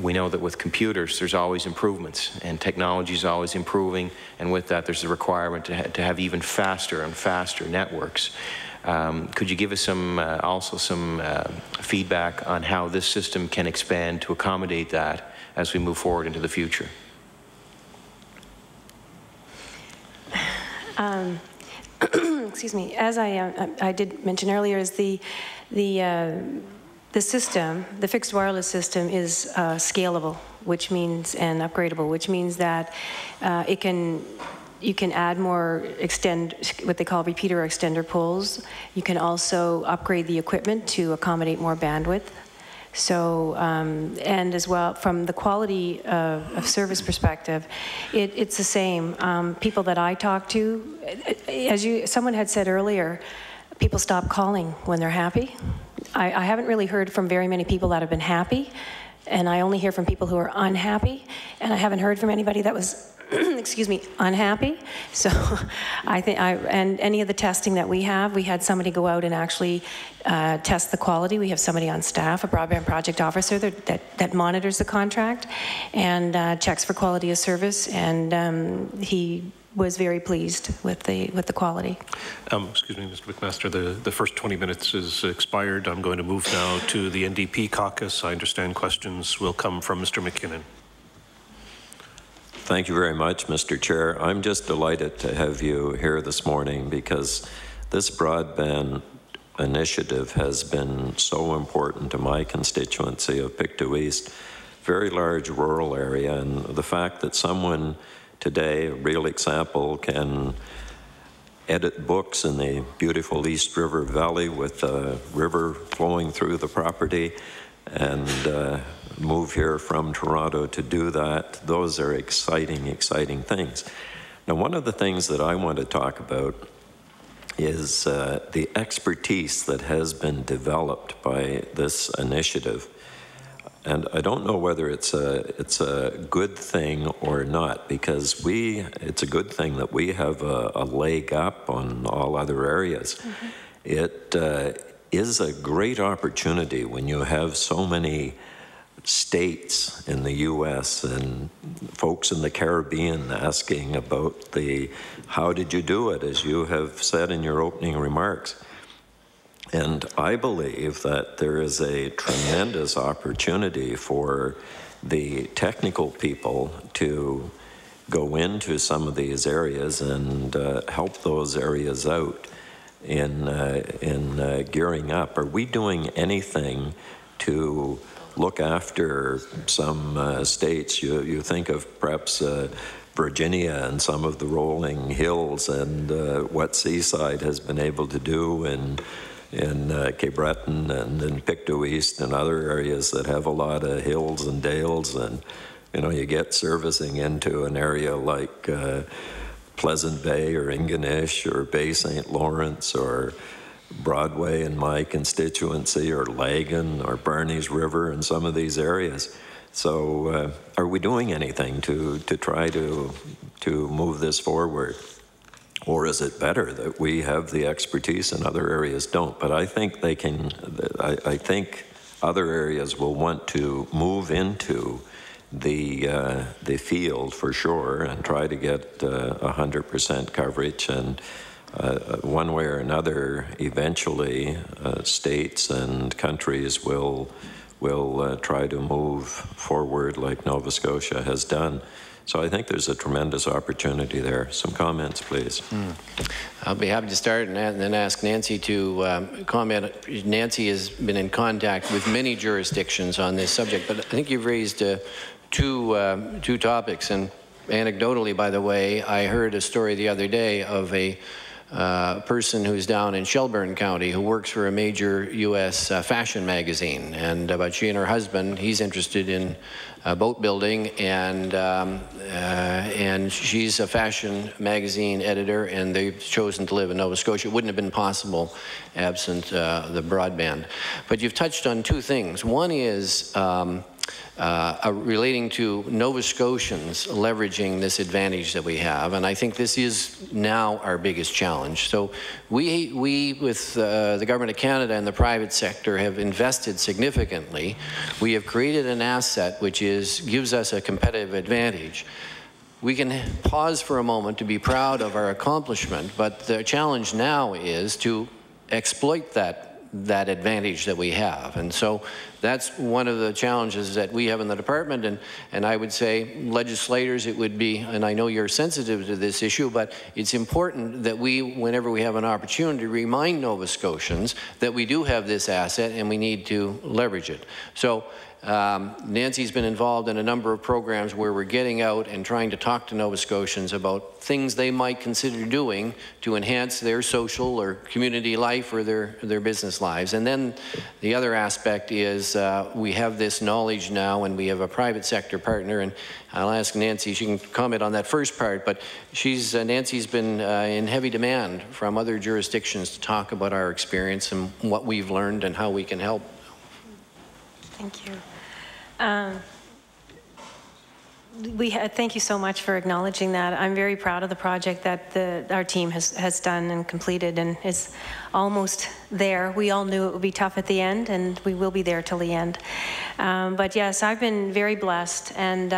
we know that with computers, there's always improvements, and technology is always improving, and with that, there's a requirement to have even faster and faster networks. Could you give us some also some feedback on how this system can expand to accommodate that as we move forward into the future? Excuse me. As I did mention earlier, is the system, the fixed wireless system, is scalable, which means, and upgradable, which means that you can add more what they call repeater or extender poles. You can also upgrade the equipment to accommodate more bandwidth. So, and as well, from the quality of service perspective, it's the same. People that I talk to, someone had said earlier, people stop calling when they're happy. I haven't really heard from very many people that have been happy, and I only hear from people who are unhappy, and I haven't heard from anybody that was excuse me, unhappy. So I think, and any of the testing that we had somebody go out and actually test the quality. We have somebody on staff, a broadband project officer that monitors the contract and checks for quality of service, and he was very pleased with the quality. Excuse me, Mr. McMaster, the first 20 minutes is expired. I'm going to move now to the NDP Caucus. I understand questions will come from Mr. McKinnon. Thank you very much, Mr. Chair. I'm just delighted to have you here this morning because this broadband initiative has been so important to my constituency of Pictou East, very large rural area, and the fact that someone today, a real example, can edit books in the beautiful East River Valley with a river flowing through the property and move here from Toronto to do that. Those are exciting, exciting things. Now, one of the things that I want to talk about is the expertise that has been developed by this initiative. And I don't know whether it's a good thing or not, because it's a good thing that we have a leg up on all other areas. Mm-hmm. It is a great opportunity when you have so many states in the U.S. and folks in the Caribbean asking about how did you do it, as you have said in your opening remarks. And I believe that there is a tremendous opportunity for the technical people to go into some of these areas and help those areas out in gearing up. Are we doing anything to look after some states? You think of perhaps Virginia and some of the rolling hills and what Seaside has been able to do in Cape Breton and in Pictou East and other areas that have a lot of hills and dales, and you get servicing into an area like Pleasant Bay or Ingonish or Bay St. Lawrence or Broadway in my constituency, or Lagan or Barney's River in some of these areas. So are we doing anything to try to move this forward? Or is it better that we have the expertise and other areas don't? But I think they can. I think other areas will want to move into the field for sure and try to get 100% coverage. And one way or another, eventually, states and countries will try to move forward like Nova Scotia has done. So I think there's a tremendous opportunity there. Some comments, please. I'll be happy to start and then ask Nancy to comment. Nancy has been in contact with many jurisdictions on this subject, but I think you've raised two topics. And anecdotally, by the way, I heard a story the other day of a person who's down in Shelburne County who works for a major U.S. fashion magazine, and but she and her husband, he's interested in boat building, and she's a fashion magazine editor, and they've chosen to live in Nova Scotia. It wouldn't have been possible absent the broadband. But you've touched on two things. One is relating to Nova Scotians leveraging this advantage that we have, and I think this is now our biggest challenge. So we with the Government of Canada and the private sector have invested significantly. We have created an asset which gives us a competitive advantage. We can pause for a moment to be proud of our accomplishment, but the challenge now is to exploit that advantage that we have. And so that's one of the challenges that we have in the department, and I would say legislators, it would be, and I know you're sensitive to this issue, but it's important that we, whenever we have an opportunity, remind Nova Scotians that we do have this asset and we need to leverage it. So Nancy's been involved in a number of programs where we're getting out and trying to talk to Nova Scotians about things they might consider doing to enhance their social or community life or their business lives. And then the other aspect is we have this knowledge now, and we have a private sector partner, and I'll ask Nancy, she can comment on that first part, but Nancy's been in heavy demand from other jurisdictions to talk about our experience and what we've learned and how we can help. Thank you. Thank you so much for acknowledging that. I'm very proud of the project that our team has done and completed and is almost there. We all knew it would be tough at the end, and we will be there till the end. But yes, I've been very blessed and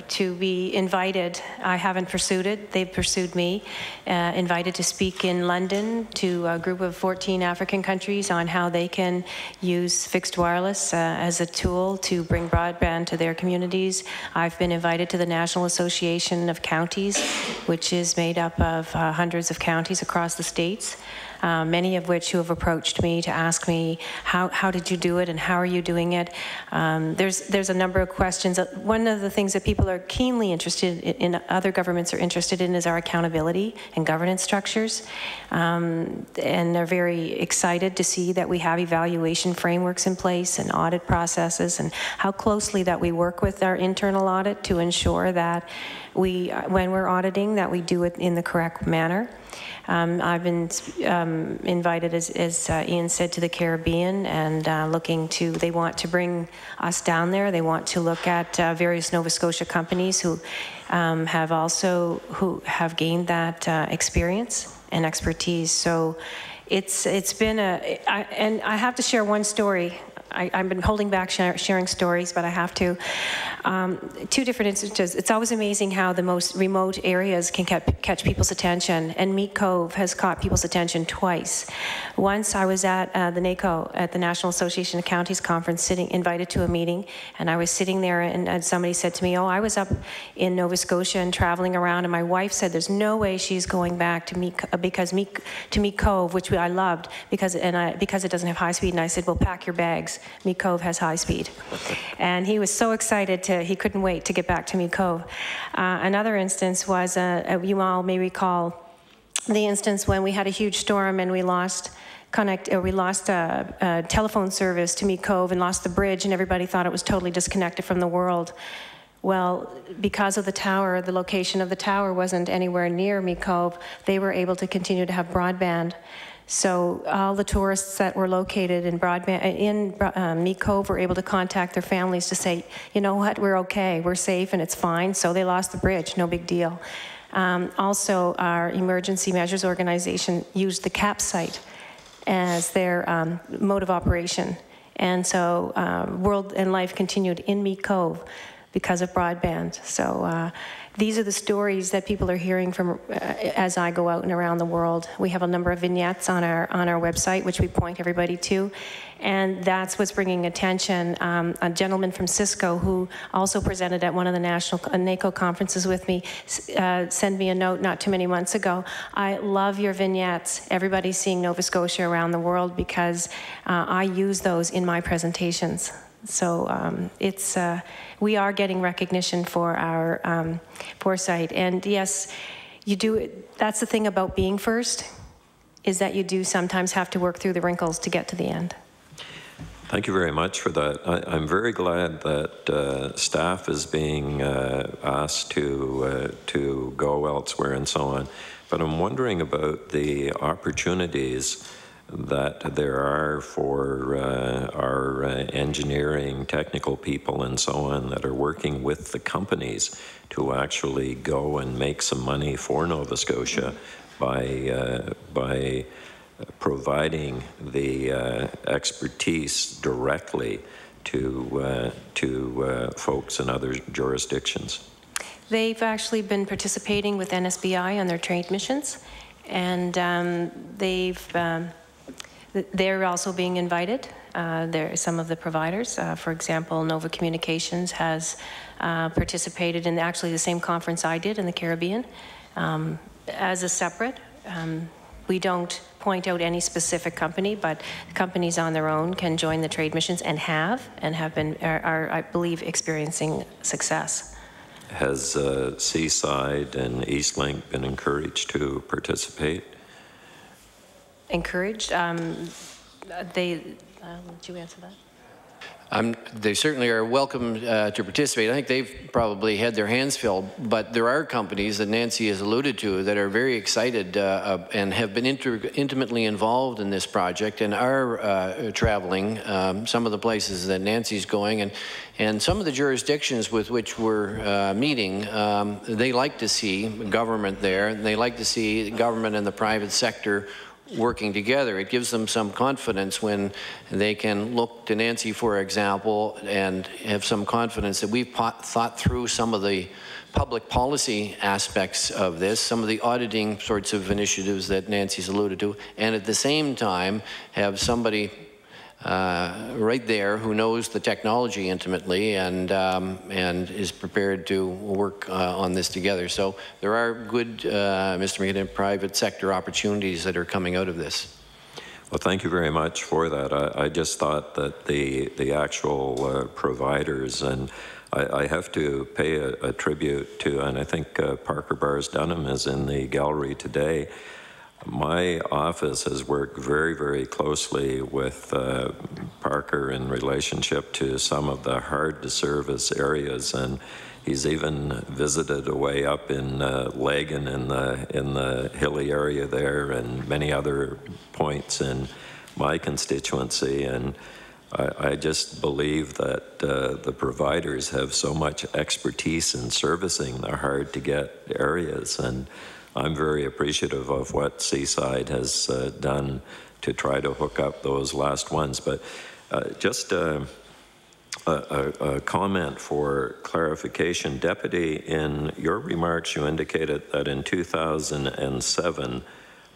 to be invited. I haven't pursued it. They've pursued me. Invited to speak in London to a group of 14 African countries on how they can use fixed wireless as a tool to bring broadband to their communities. I've been invited to the National Association of Counties, which is made up of hundreds of counties across the states. Many of which who have approached me to ask me, how did you do it and how are you doing it? There's a number of questions. One of the things that people are keenly interested in, other governments are interested in, is our accountability and governance structures. And they're very excited to see that we have evaluation frameworks in place and audit processes, and how closely that we work with our internal audit to ensure that when we're auditing, that we do it in the correct manner. I've been invited, as Ian said, to the Caribbean, and they want to bring us down there. They want to look at various Nova Scotia companies who have gained that experience and expertise. So it's been and I have to share one story. I've been holding back sharing stories, but I have to. Two different instances. It's always amazing how the most remote areas can catch people's attention, and Meat Cove has caught people's attention twice. Once I was at the NACO, at the National Association of Counties Conference, invited to a meeting, and I was sitting there, and somebody said to me, oh, I was up in Nova Scotia and traveling around, and my wife said there's no way she's going back to Meat Cove, which I loved, because it doesn't have high speed, and I said, well, pack your bags. Meat Cove has high speed. And he was so excited he couldn't wait to get back to Meat Cove. Another instance was, you all may recall the instance when we had a huge storm and we lost telephone service to Meat Cove and lost the bridge, and everybody thought it was totally disconnected from the world. Well, because of the tower, the location of the tower wasn't anywhere near Meat Cove, they were able to continue to have broadband. So all the tourists that were located in Meat Cove were able to contact their families to say, you know what, we're okay, we're safe, and it's fine. So they lost the bridge, no big deal. Also, our emergency measures organization used the CAP site as their mode of operation. And so World and Life continued in Meat Cove because of broadband. So these are the stories that people are hearing from as I go out and around the world. We have a number of vignettes on our website, which we point everybody to, and that's what's bringing attention. A gentleman from Cisco who also presented at one of the national NACO conferences with me sent me a note not too many months ago. I love your vignettes. Everybody's seeing Nova Scotia around the world because I use those in my presentations. So we are getting recognition for our foresight. And yes, you do it. That's the thing about being first, is that you do sometimes have to work through the wrinkles to get to the end. Thank you very much for that. I'm very glad that staff is being asked to go elsewhere and so on. But I'm wondering about the opportunities that there are for our engineering, technical people and so on that are working with the companies to actually go and make some money for Nova Scotia by providing the expertise directly to folks in other jurisdictions. They've actually been participating with NSBI on their trade missions, and they've They're also being invited. Some of the providers, for example, Nova Communications has participated in actually the same conference I did in the Caribbean as a separate. We don't point out any specific company, but companies on their own can join the trade missions and have been, I believe, experiencing success. Has Seaside and Eastlink been encouraged to participate? Encouraged? Would you answer that? They certainly are welcome to participate. I think they've probably had their hands filled, but there are companies that Nancy has alluded to that are very excited and have been intimately involved in this project and are traveling some of the places that Nancy's going, and some of the jurisdictions with which we're meeting, they like to see government there, and they like to see government and the private sector working together. It gives them some confidence when they can look to Nancy, for example, and have some confidence that we've thought through some of the public policy aspects of this, some of the auditing sorts of initiatives that Nancy's alluded to, and at the same time have somebody right there who knows the technology intimately and is prepared to work on this together. So there are good, Mr. McKinnon, private sector opportunities that are coming out of this. Well, thank you very much for that. I just thought that the actual providers, and I have to pay a tribute to, and I think Parker Bars Dunham is in the gallery today. My office has worked very, very closely with Parker in relationship to some of the hard-to-service areas, and he's even visited away up in Lagan in the hilly area there, and many other points in my constituency. And I just believe that the providers have so much expertise in servicing the hard-to-get areas, and I'm very appreciative of what Seaside has done to try to hook up those last ones. But just a comment for clarification. Deputy, in your remarks, you indicated that in 2007,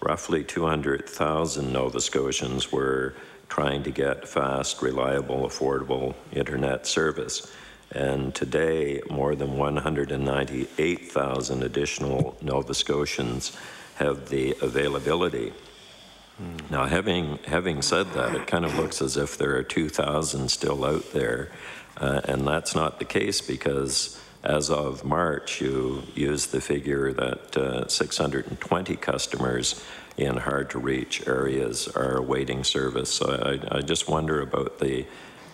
roughly 200,000 Nova Scotians were trying to get fast, reliable, affordable internet service. And today, more than 198,000 additional Nova Scotians have the availability. Now, having said that, it kind of looks as if there are 2,000 still out there, and that's not the case, because as of March, you used the figure that 620 customers in hard-to-reach areas are awaiting service. So I just wonder about the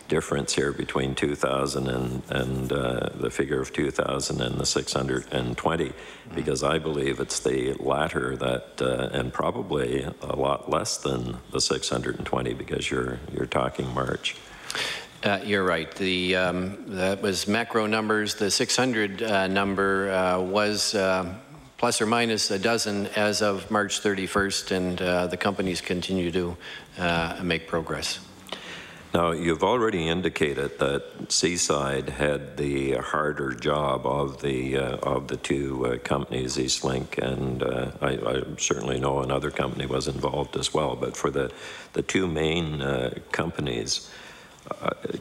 difference here between 2,000 and the figure of 2,000 and the 620, because I believe it's the latter that, and probably a lot less than the 620, because you're talking March. You're right. That was macro numbers. The 600 number was plus or minus a dozen as of March 31st, and the companies continue to make progress. Now, you've already indicated that Seaside had the harder job of the two companies, Eastlink, and I certainly know another company was involved as well. But for the two main companies,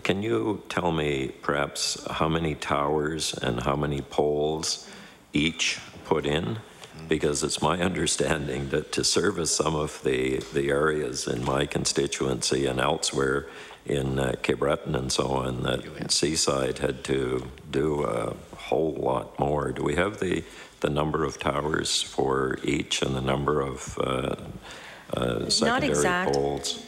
can you tell me perhaps how many towers and how many poles each put in? Because it's my understanding that to service some of the areas in my constituency and elsewhere in Cape Breton and so on, that Seaside had to do a whole lot more. Do we have the number of towers for each and the number of secondary poles?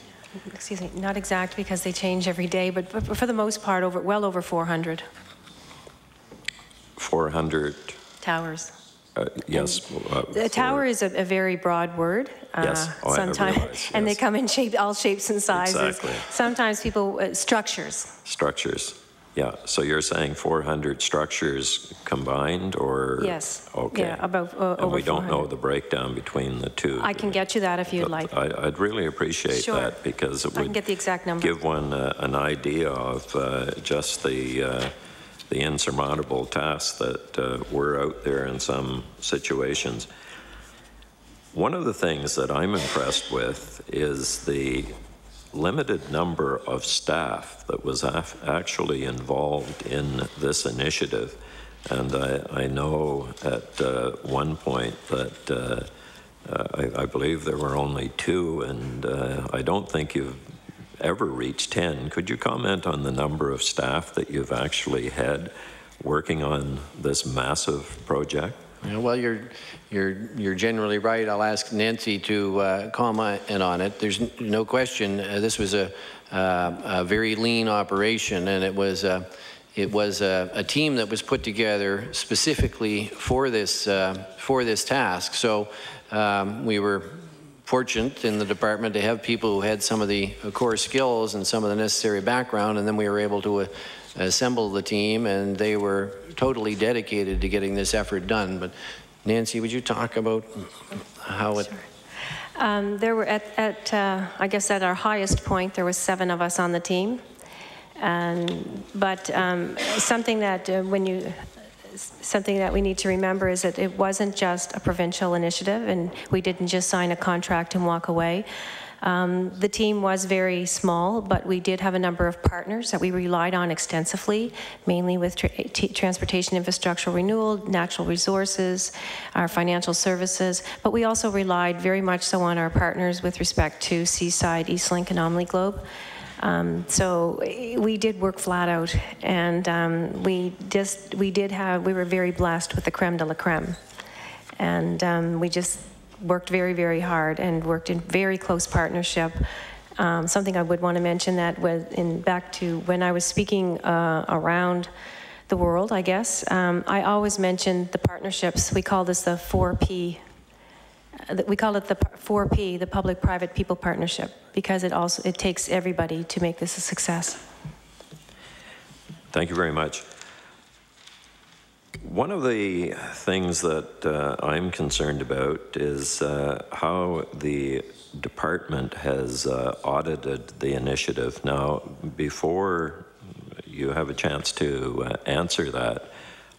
Excuse me, not exact because they change every day, but for the most part, well over 400. 400 towers. Yes. A tower is a very broad word. Yes. Sometimes, yes. And they come in all shapes and sizes. Exactly. Sometimes people, structures. Structures. Yeah. So you're saying 400 structures combined, or? Yes. Okay. Yeah, about over 400. And we don't know the breakdown between the two. I can get you that if you'd like. I'd really appreciate that, because it would I can get the exact number. Give one an idea of just the insurmountable tasks that were out there in some situations. One of the things that I'm impressed with is the limited number of staff that was actually involved in this initiative. And I know at one point that I believe there were only 2, and I don't think you've ever reached 10. Could you comment on the number of staff that you've actually had working on this massive project? Yeah, well, you're generally right. I'll ask Nancy to comment on it. There's no question this was a very lean operation, and it was a team that was put together specifically for this task. So we were fortunate in the department to have people who had some of the core skills and some of the necessary background, and then we were able to assemble the team, and they were totally dedicated to getting this effort done. But Nancy, would you talk about how it... Sure. There were I guess at our highest point, there was 7 of us on the team. But something that something that we need to remember is that it wasn't just a provincial initiative, and we didn't just sign a contract and walk away. The team was very small, but we did have a number of partners that we relied on extensively, mainly with transportation infrastructure renewal, natural resources, our financial services, but we also relied very much so on our partners with respect to Seaside, Eastlink, and Omni Globe. So we did work flat out, and we were very blessed with the creme de la creme, and we just worked very, very hard and worked in very close partnership. Something I would want to mention that was back to when I was speaking around the world, I guess, I always mentioned the partnerships. We call this the 4P. We call it the 4P, the public-private people partnership, because it takes everybody to make this a success. Thank you very much. One of the things that I'm concerned about is how the department has audited the initiative. Now, before you have a chance to answer that,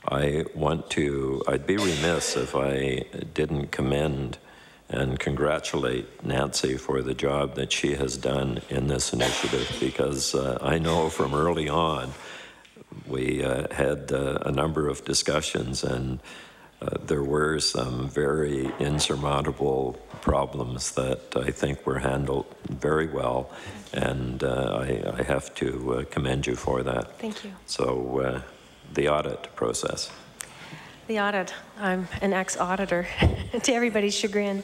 I'd be remiss if I didn't commend and congratulate Nancy for the job that she has done in this initiative, because I know from early on we had a number of discussions, and there were some very insurmountable problems that I think were handled very well, and I have to commend you for that. Thank you. So the audit process. The audit. I'm an ex-auditor, to everybody's chagrin.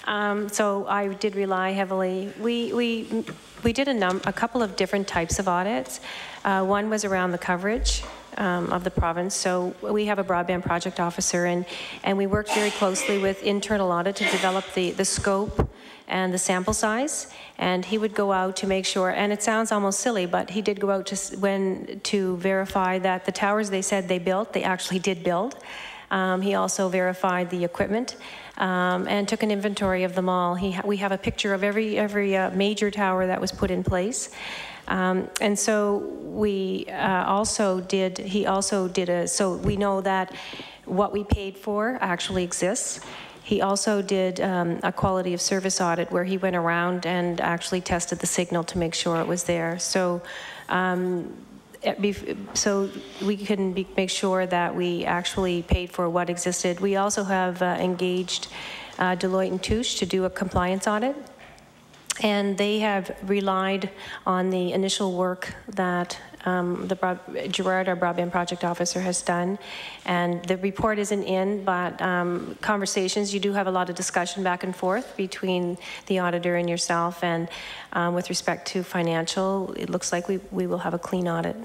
So I did rely heavily. We did a couple of different types of audits. One was around the coverage of the province. So we have a broadband project officer, and we worked very closely with internal audit to develop the scope and the sample size, and he would go out to make sure, and it sounds almost silly, but he did go out to verify that the towers they said they built, they actually did build. He also verified the equipment and took an inventory of them all. We have a picture of every major tower that was put in place. And so we so we know that what we paid for actually exists. He also did a quality of service audit where he went around and actually tested the signal to make sure it was there. So, so we can make sure that we actually paid for what existed. We also have engaged Deloitte & Touche to do a compliance audit. And they have relied on the initial work that Gerard, our broadband project officer, has done. And the report isn't in, but conversations, you do have a lot of discussion back and forth between the auditor and yourself. And with respect to financial, it looks like we will have a clean audit.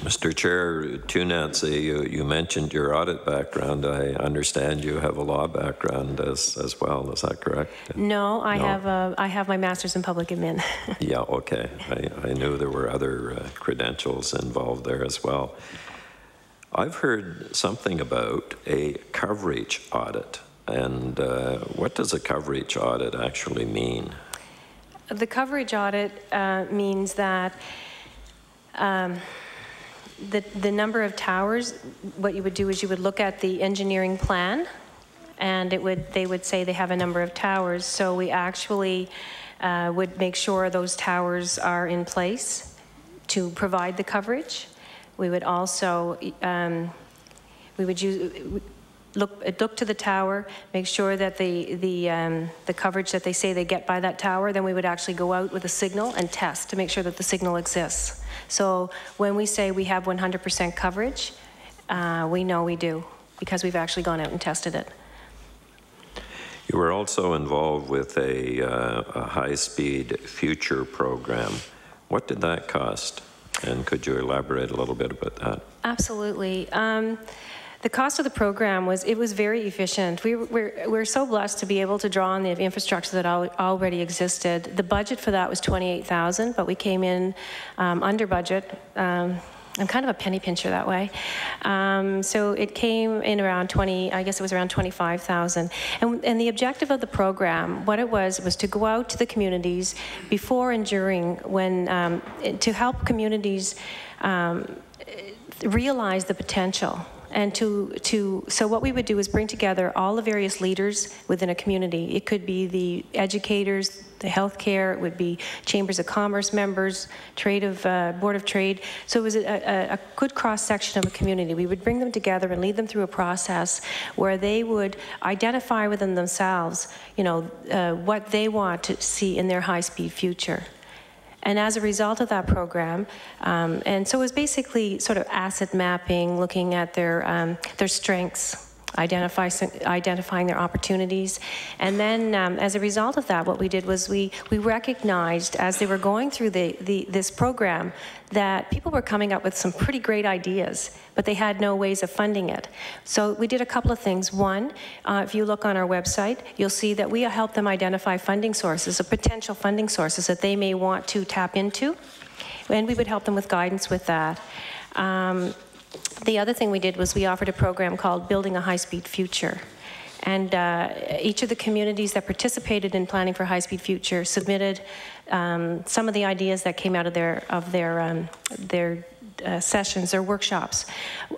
Mr. Chair, to Nancy, you mentioned your audit background. I understand you have a law background as well. Is that correct? No, I have my master's in public admin. Yeah, okay. I knew there were other credentials involved there as well. I've heard something about a coverage audit. And what does a coverage audit actually mean? The coverage audit means that the number of towers, what you would do is you would look at the engineering plan, and they would say they have a number of towers. So we actually would make sure those towers are in place to provide the coverage. We would also, we would look to the tower, make sure that the coverage that they say they get by that tower, then we would actually go out with a signal and test to make sure that the signal exists. So when we say we have 100% coverage, we know we do, because we've actually gone out and tested it. You were also involved with a high-speed future program. What did that cost? And could you elaborate a little bit about that? Absolutely. The cost of the program was very efficient. We're so blessed to be able to draw on the infrastructure that already existed. The budget for that was $28,000, but we came in under budget. I'm kind of a penny pincher that way. So it came in around I guess it was around $25,000. And the objective of the program, what it was to go out to the communities before and during to help communities realize the potential. And so what we would do is bring together all the various leaders within a community. It could be the educators, the healthcare, it would be chambers of commerce members, board of trade. So it was a good cross-section of a community. We would bring them together and lead them through a process where they would identify within themselves, what they want to see in their high-speed future. And as a result of that program, and so it was basically sort of asset mapping, looking at their strengths, identifying their opportunities. And then as a result of that, what we did was we recognized as they were going through this program that people were coming up with some pretty great ideas, but they had no ways of funding it. So we did a couple of things. One, if you look on our website, you'll see that we help them identify funding sources, or potential funding sources that they may want to tap into, and we would help them with guidance with that. The other thing we did was we offered a program called Building a High-Speed Future. And each of the communities that participated in Planning for High-Speed Future submitted some of the ideas that came out of their sessions or workshops.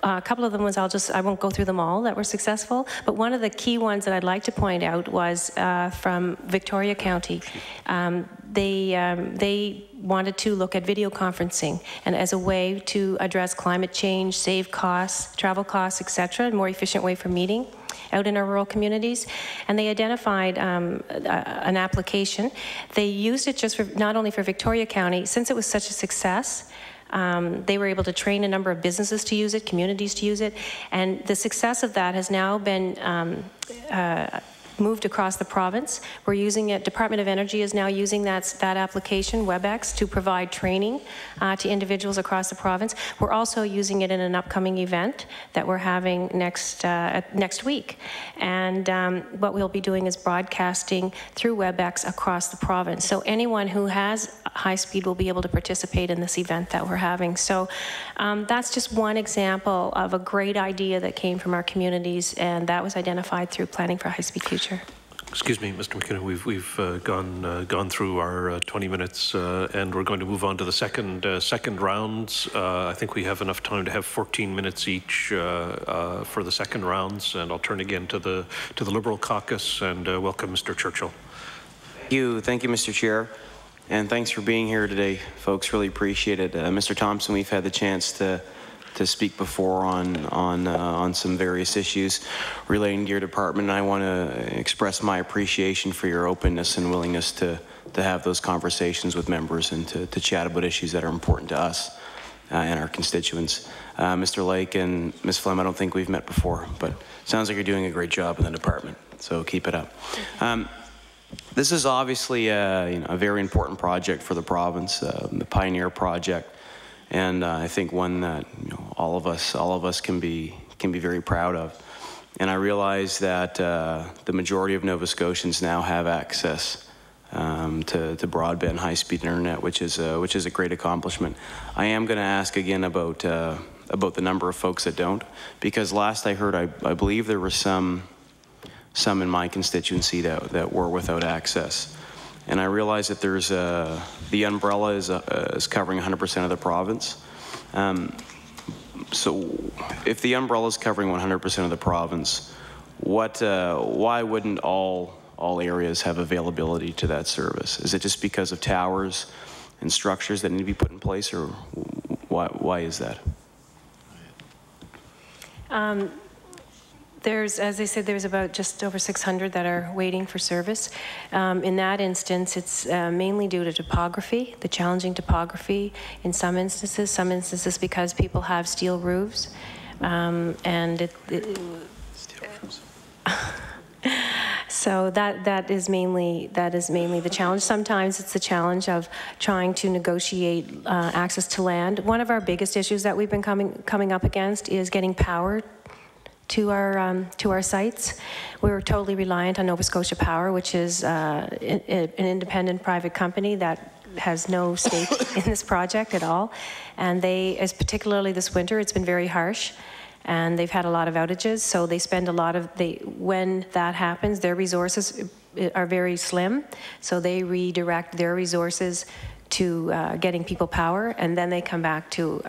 A couple of them was, I won't go through them all that were successful, but one of the key ones that I'd like to point out was from Victoria County. They wanted to look at video conferencing and as a way to address climate change, save costs, travel costs, etc., a more efficient way for meeting out in our rural communities. And they identified an application. They used it not only for Victoria County, since it was such a success. They were able to train a number of businesses to use it, communities to use it, and the success of that has now been moved across the province. We're using it, Department of Energy is now using that application, WebEx, to provide training to individuals across the province. We're also using it in an upcoming event that we're having next week. And what we'll be doing is broadcasting through WebEx across the province. So anyone who has high speed will be able to participate in this event that we're having. So that's just one example of a great idea that came from our communities, and that was identified through Planning for High-Speed Future. Excuse me, Mr. McKinnon, we've gone through our 20 minutes, and we're going to move on to the second rounds. I think we have enough time to have 14 minutes each for the second rounds, and I'll turn again to the Liberal caucus and welcome Mr. Churchill. Thank you, Mr. Chair, and thanks for being here today, folks. Really appreciate it. Mr. Thompson, we've had the chance to speak before on some various issues relating to your department, and I want to express my appreciation for your openness and willingness to have those conversations with members and to chat about issues that are important to us and our constituents. Mr. Lake and Ms. Flem, I don't think we've met before, but it sounds like you're doing a great job in the department, so keep it up. This is obviously a very important project for the province, the Pioneer Project. And I think one that all of us can be very proud of. And I realize that the majority of Nova Scotians now have access to broadband high-speed internet, which is a great accomplishment. I am going to ask again about the number of folks that don't, because last I heard, I believe there were some in my constituency that were without access. And I realize that there's the umbrella is covering 100% of the province. So if the umbrella is covering 100% of the province, why wouldn't all all areas have availability to that service? Is it just because of towers and structures that need to be put in place, or why is that? As I said, there's about just over 600 that are waiting for service. In that instance, it's mainly due to topography, the challenging topography in some instances because people have steel roofs. So that is mainly the challenge. Sometimes it's the challenge of trying to negotiate access to land. One of our biggest issues that we've been coming up against is getting power to our sites. We're totally reliant on Nova Scotia Power, which is an independent private company that has no stake in this project at all. And as particularly this winter, it's been very harsh. And they've had a lot of outages, so they spend a lot of, when that happens, their resources are very slim, so they redirect their resources to getting people power, and then they come back to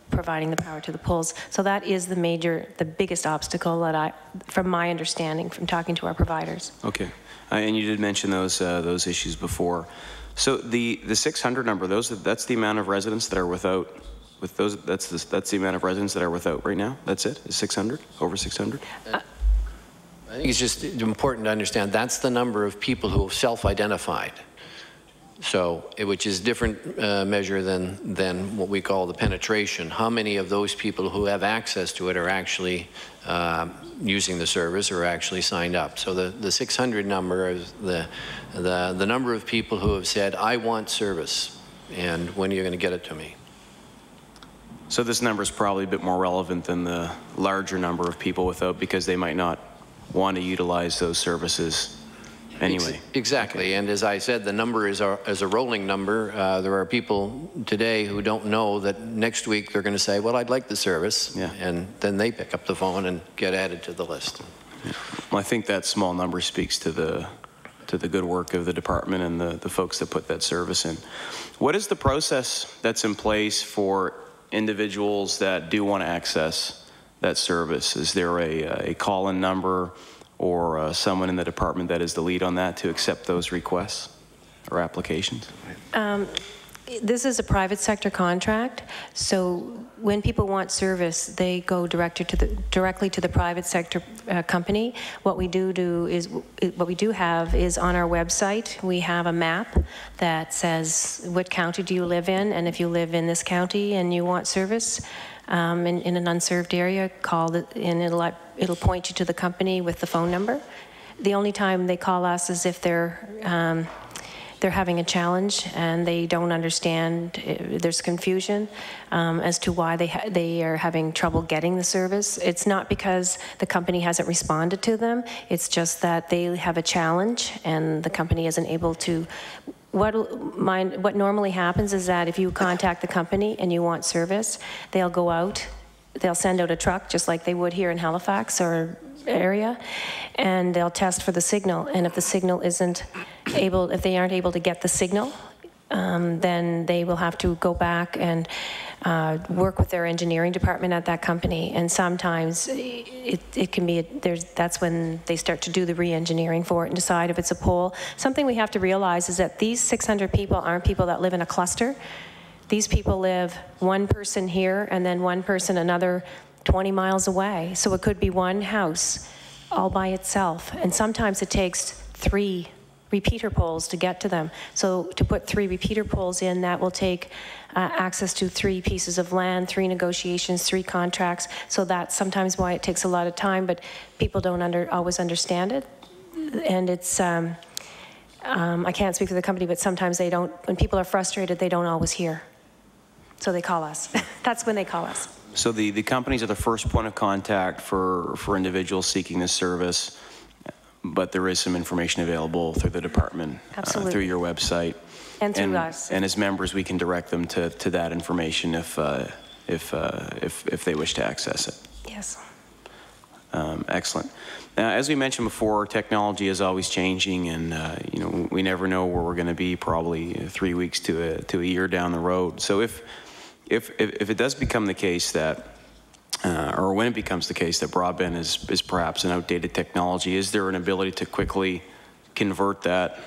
providing the power to the poles. So that is the biggest obstacle that from my understanding, from talking to our providers. Okay, and you did mention those issues before. So the 600 number, that's the amount of residents that are without. With those, that's the amount of residents that are without right now. That's it. Is 600 over 600? I think it's just important to understand that's the number of people who have self-identified. So, which is different measure than what we call the penetration. How many of those people who have access to it are actually using the service or actually signed up? So the 600 number is the number of people who have said, I want service, and when are you going to get it to me? So this number is probably a bit more relevant than the larger number of people without, because they might not want to utilize those services anyway. Exactly, okay. And as I said, the number is a rolling number. There are people today who don't know that next week they're going to say, well, I'd like the service, yeah. And then they pick up the phone and get added to the list. Yeah. Well, I think that small number speaks to the good work of the department and the folks that put that service in. What is the process that's in place for individuals that do want to access that service? Is there a call-in number or someone in the department that is the lead on that to accept those requests or applications? This is a private sector contract, so when people want service, they go directly to the private sector company. What we do have is on our website, we have a map that says what county do you live in, and if you live in this county and you want service in an unserved area, call it, and it'll point you to the company with the phone number. The only time they call us is if they're having a challenge and they don't understand, there's confusion as to why they are having trouble getting the service. It's not because the company hasn't responded to them, it's just that they have a challenge and the company isn't able to. What normally happens is that if you contact the company and you want service, they'll go out, they'll send out a truck just like they would here in Halifax or area, and they'll test for the signal, and if the signal isn't able, if they aren't able to get the signal, then they will have to go back and work with their engineering department at that company, and sometimes it can be, that's when they start to do the re-engineering for it and decide if it's a pole. Something we have to realize is that these 600 people aren't people that live in a cluster. These people live one person here and then one person another 20 miles away. So it could be one house all by itself. And sometimes it takes 3 repeater poles to get to them. So to put 3 repeater poles in, that will take access to 3 pieces of land, 3 negotiations, 3 contracts. So that's sometimes why it takes a lot of time, but people don't always understand it. And it's, I can't speak for the company, but sometimes they don't, when people are frustrated, they don't always hear. So they call us. That's when they call us. So the companies are the first point of contact for individuals seeking this service, but there is some information available through the department, through your website. And through us. And as members, we can direct them to that information if they wish to access it. Yes. Excellent. Now, as we mentioned before, technology is always changing, and you know, we never know where we're going to be probably 3 weeks to a year down the road. So if it does become the case that, or when it becomes the case that broadband is perhaps an outdated technology, is there an ability to quickly convert that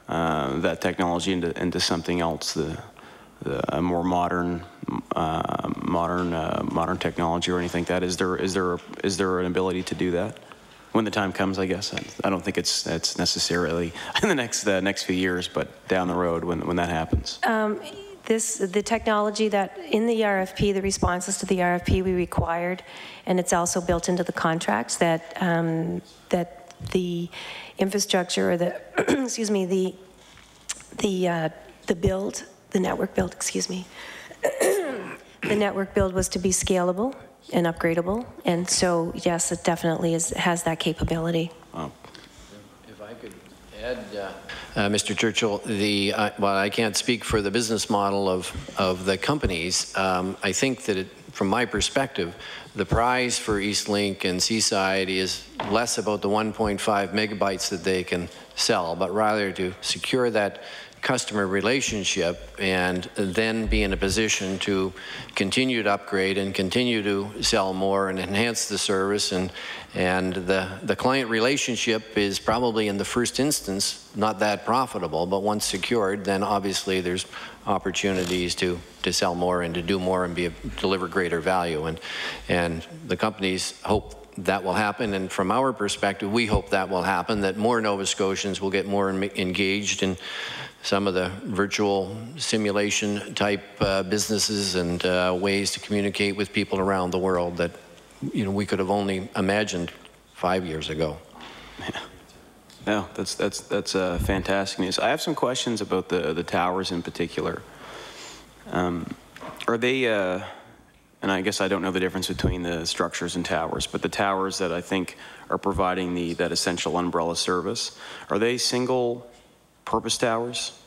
that technology into something else, a more modern technology or anything like that? Is there an ability to do that when the time comes? I guess I don't think that's necessarily in the next few years, but down the road when that happens. The technology that in the RFP, the responses to the RFP we required, and it's also built into the contracts that that the infrastructure or the excuse me the build, the network build, excuse me, the network build was to be scalable and upgradable, and so yes, it definitely has that capability. Wow. If I could add, Mr. Churchill, while I can't speak for the business model of the companies, I think that from my perspective, the prize for Eastlink and Seaside is less about the 1.5 megabytes that they can sell, but rather to secure that customer relationship and then be in a position to continue to upgrade and continue to sell more and enhance the service. And the client relationship is probably in the first instance not that profitable, but once secured, then obviously there's opportunities to sell more and to do more and deliver greater value. And the companies hope that will happen, and from our perspective, we hope that will happen, that more Nova Scotians will get more engaged in some of the virtual simulation type businesses and ways to communicate with people around the world that we could have only imagined 5 years ago. Yeah. No, that's fantastic news. I have some questions about the towers in particular. Are they, and I guess I don't know the difference between the structures and towers, but the towers that I think are providing that essential umbrella service, are they single purpose towers?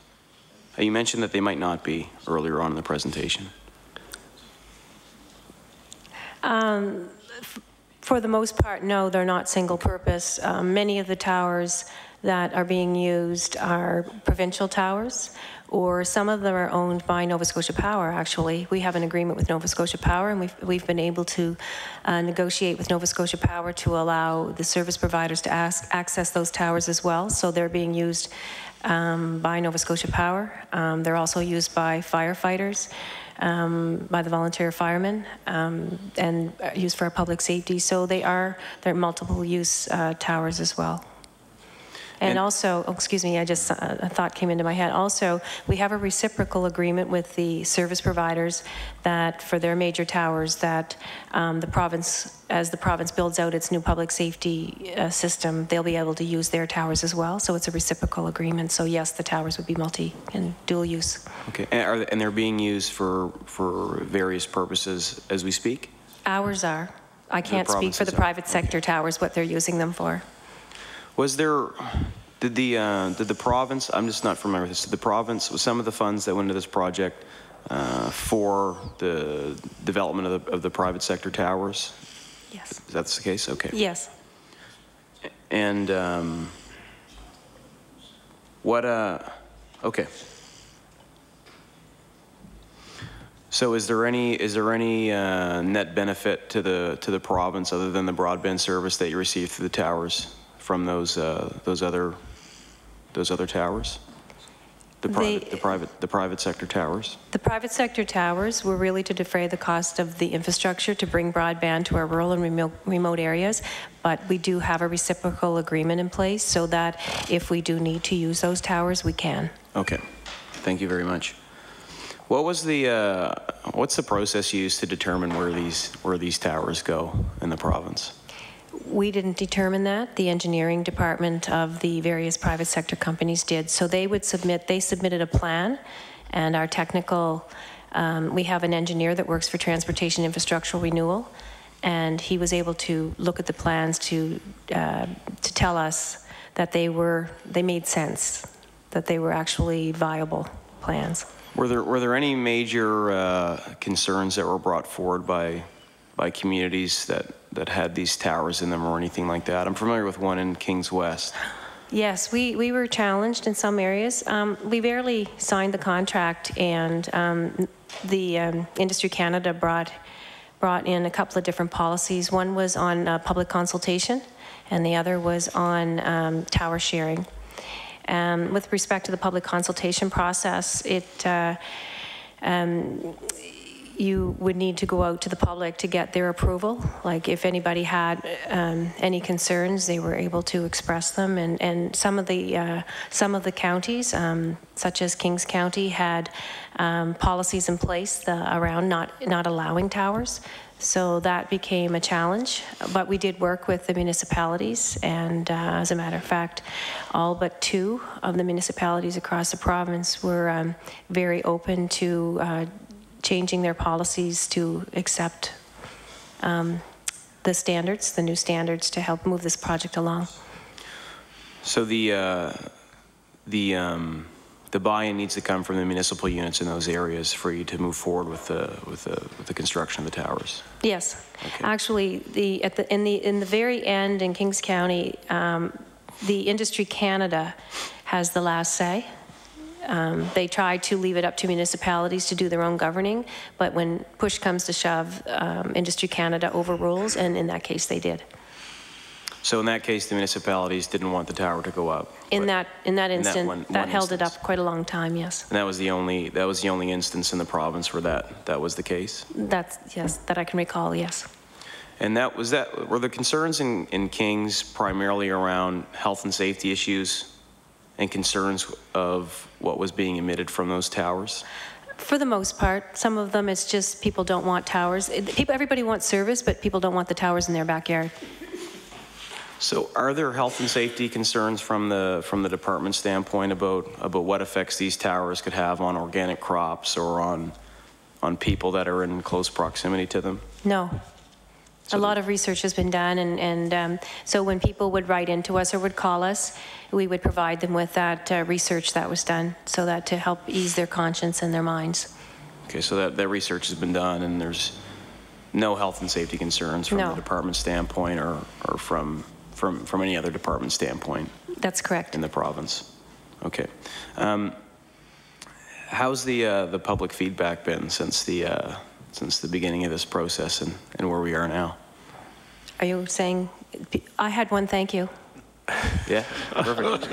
You mentioned that they might not be earlier on in the presentation. For the most part, no, they're not single purpose. Many of the towers that are being used are provincial towers, or some of them are owned by Nova Scotia Power, actually. We have an agreement with Nova Scotia Power, and we've been able to negotiate with Nova Scotia Power to allow the service providers to access those towers as well. So they're being used by Nova Scotia Power. They're also used by firefighters, by the volunteer firemen, and used for our public safety. So they're multiple use towers as well. And also, oh, excuse me, a thought came into my head. Also, we have a reciprocal agreement with the service providers that for their major towers that the province, as the province builds out its new public safety system, they'll be able to use their towers as well. So it's a reciprocal agreement. So yes, the towers would be multi and dual use. Okay, and they're being used for various purposes as we speak? Ours are. I can't speak for the private sector towers, what they're using them for. Was there, did the province, I'm just not familiar with this, did the province, was some of the funds that went into this project for the development of the private sector towers? Yes. Is that the case? Okay. Yes. And okay. So is there any net benefit to the province other than the broadband service that you receive through the towers from those other towers? The private sector towers? The private sector towers were really to defray the cost of the infrastructure to bring broadband to our rural and remote areas, but we do have a reciprocal agreement in place so that if we do need to use those towers, we can. Okay, thank you very much. What was what's the process used to determine where these towers go in the province? We didn't determine that. The engineering department of the various private sector companies did. So they submitted a plan, and our technical, we have an engineer that works for transportation infrastructural renewal, and he was able to look at the plans to tell us that they made sense, that they were actually viable plans. Were there any major concerns that were brought forward by communities that had these towers in them or anything like that? I'm familiar with one in Kings West. Yes, we were challenged in some areas. We barely signed the contract, and the Industry Canada brought in a couple of different policies. One was on public consultation, and the other was on tower sharing. With respect to the public consultation process, you would need to go out to the public to get their approval. Like if anybody had any concerns, they were able to express them. And some of the counties, such as Kings County, had policies in place around not allowing towers. So that became a challenge, but we did work with the municipalities, and as a matter of fact, all but 2 of the municipalities across the province were very open to changing their policies to accept the standards, the new standards, to help move this project along. So the buy-in needs to come from the municipal units in those areas for you to move forward with the construction of the towers. Yes, okay. Actually, in the very end in Kings County, the Industry Canada has the last say. They tried to leave it up to municipalities to do their own governing, but when push comes to shove, Industry Canada overrules, and in that case, they did. So in that case, the municipalities didn't want the tower to go up. In that instance, that held it up quite a long time. Yes. And that was the only instance in the province where that was the case. Yes, that I can recall. Yes. And were the concerns in Kings primarily around health and safety issues and concerns of what was being emitted from those towers? For the most part. Some of them, it's just people don't want towers. Everybody wants service, but people don't want the towers in their backyard. So are there health and safety concerns from the department standpoint about what effects these towers could have on organic crops or on people that are in close proximity to them? No. A lot of research has been done, and so when people would write into us or would call us, we would provide them with that research that was done, so that to help ease their conscience and their minds. Okay, so that research has been done, and there's no health and safety concerns from the department standpoint or from any other department standpoint? That's correct. In the province. Okay. How's the public feedback been since the beginning of this process and where we are now? Are you saying, I had one thank you. Yeah, perfect.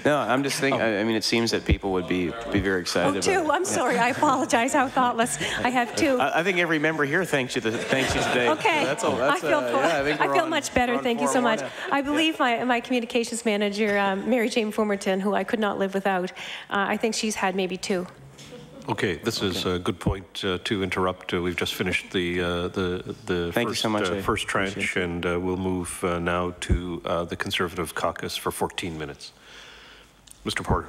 No, I'm just thinking, I mean, it seems that people would be very excited about it. Oh, 2, I'm sorry, I apologize, how thoughtless. I have 2. I think every member here thanks you today. Okay, I feel much better, thank you so much. I believe my communications manager, Mary Jane Fumerton, who I could not live without, I think she's had maybe 2. Okay, this is a good point to interrupt. We've just finished the first tranche, and we'll move now to the Conservative Caucus for 14 minutes. Mr. Porter.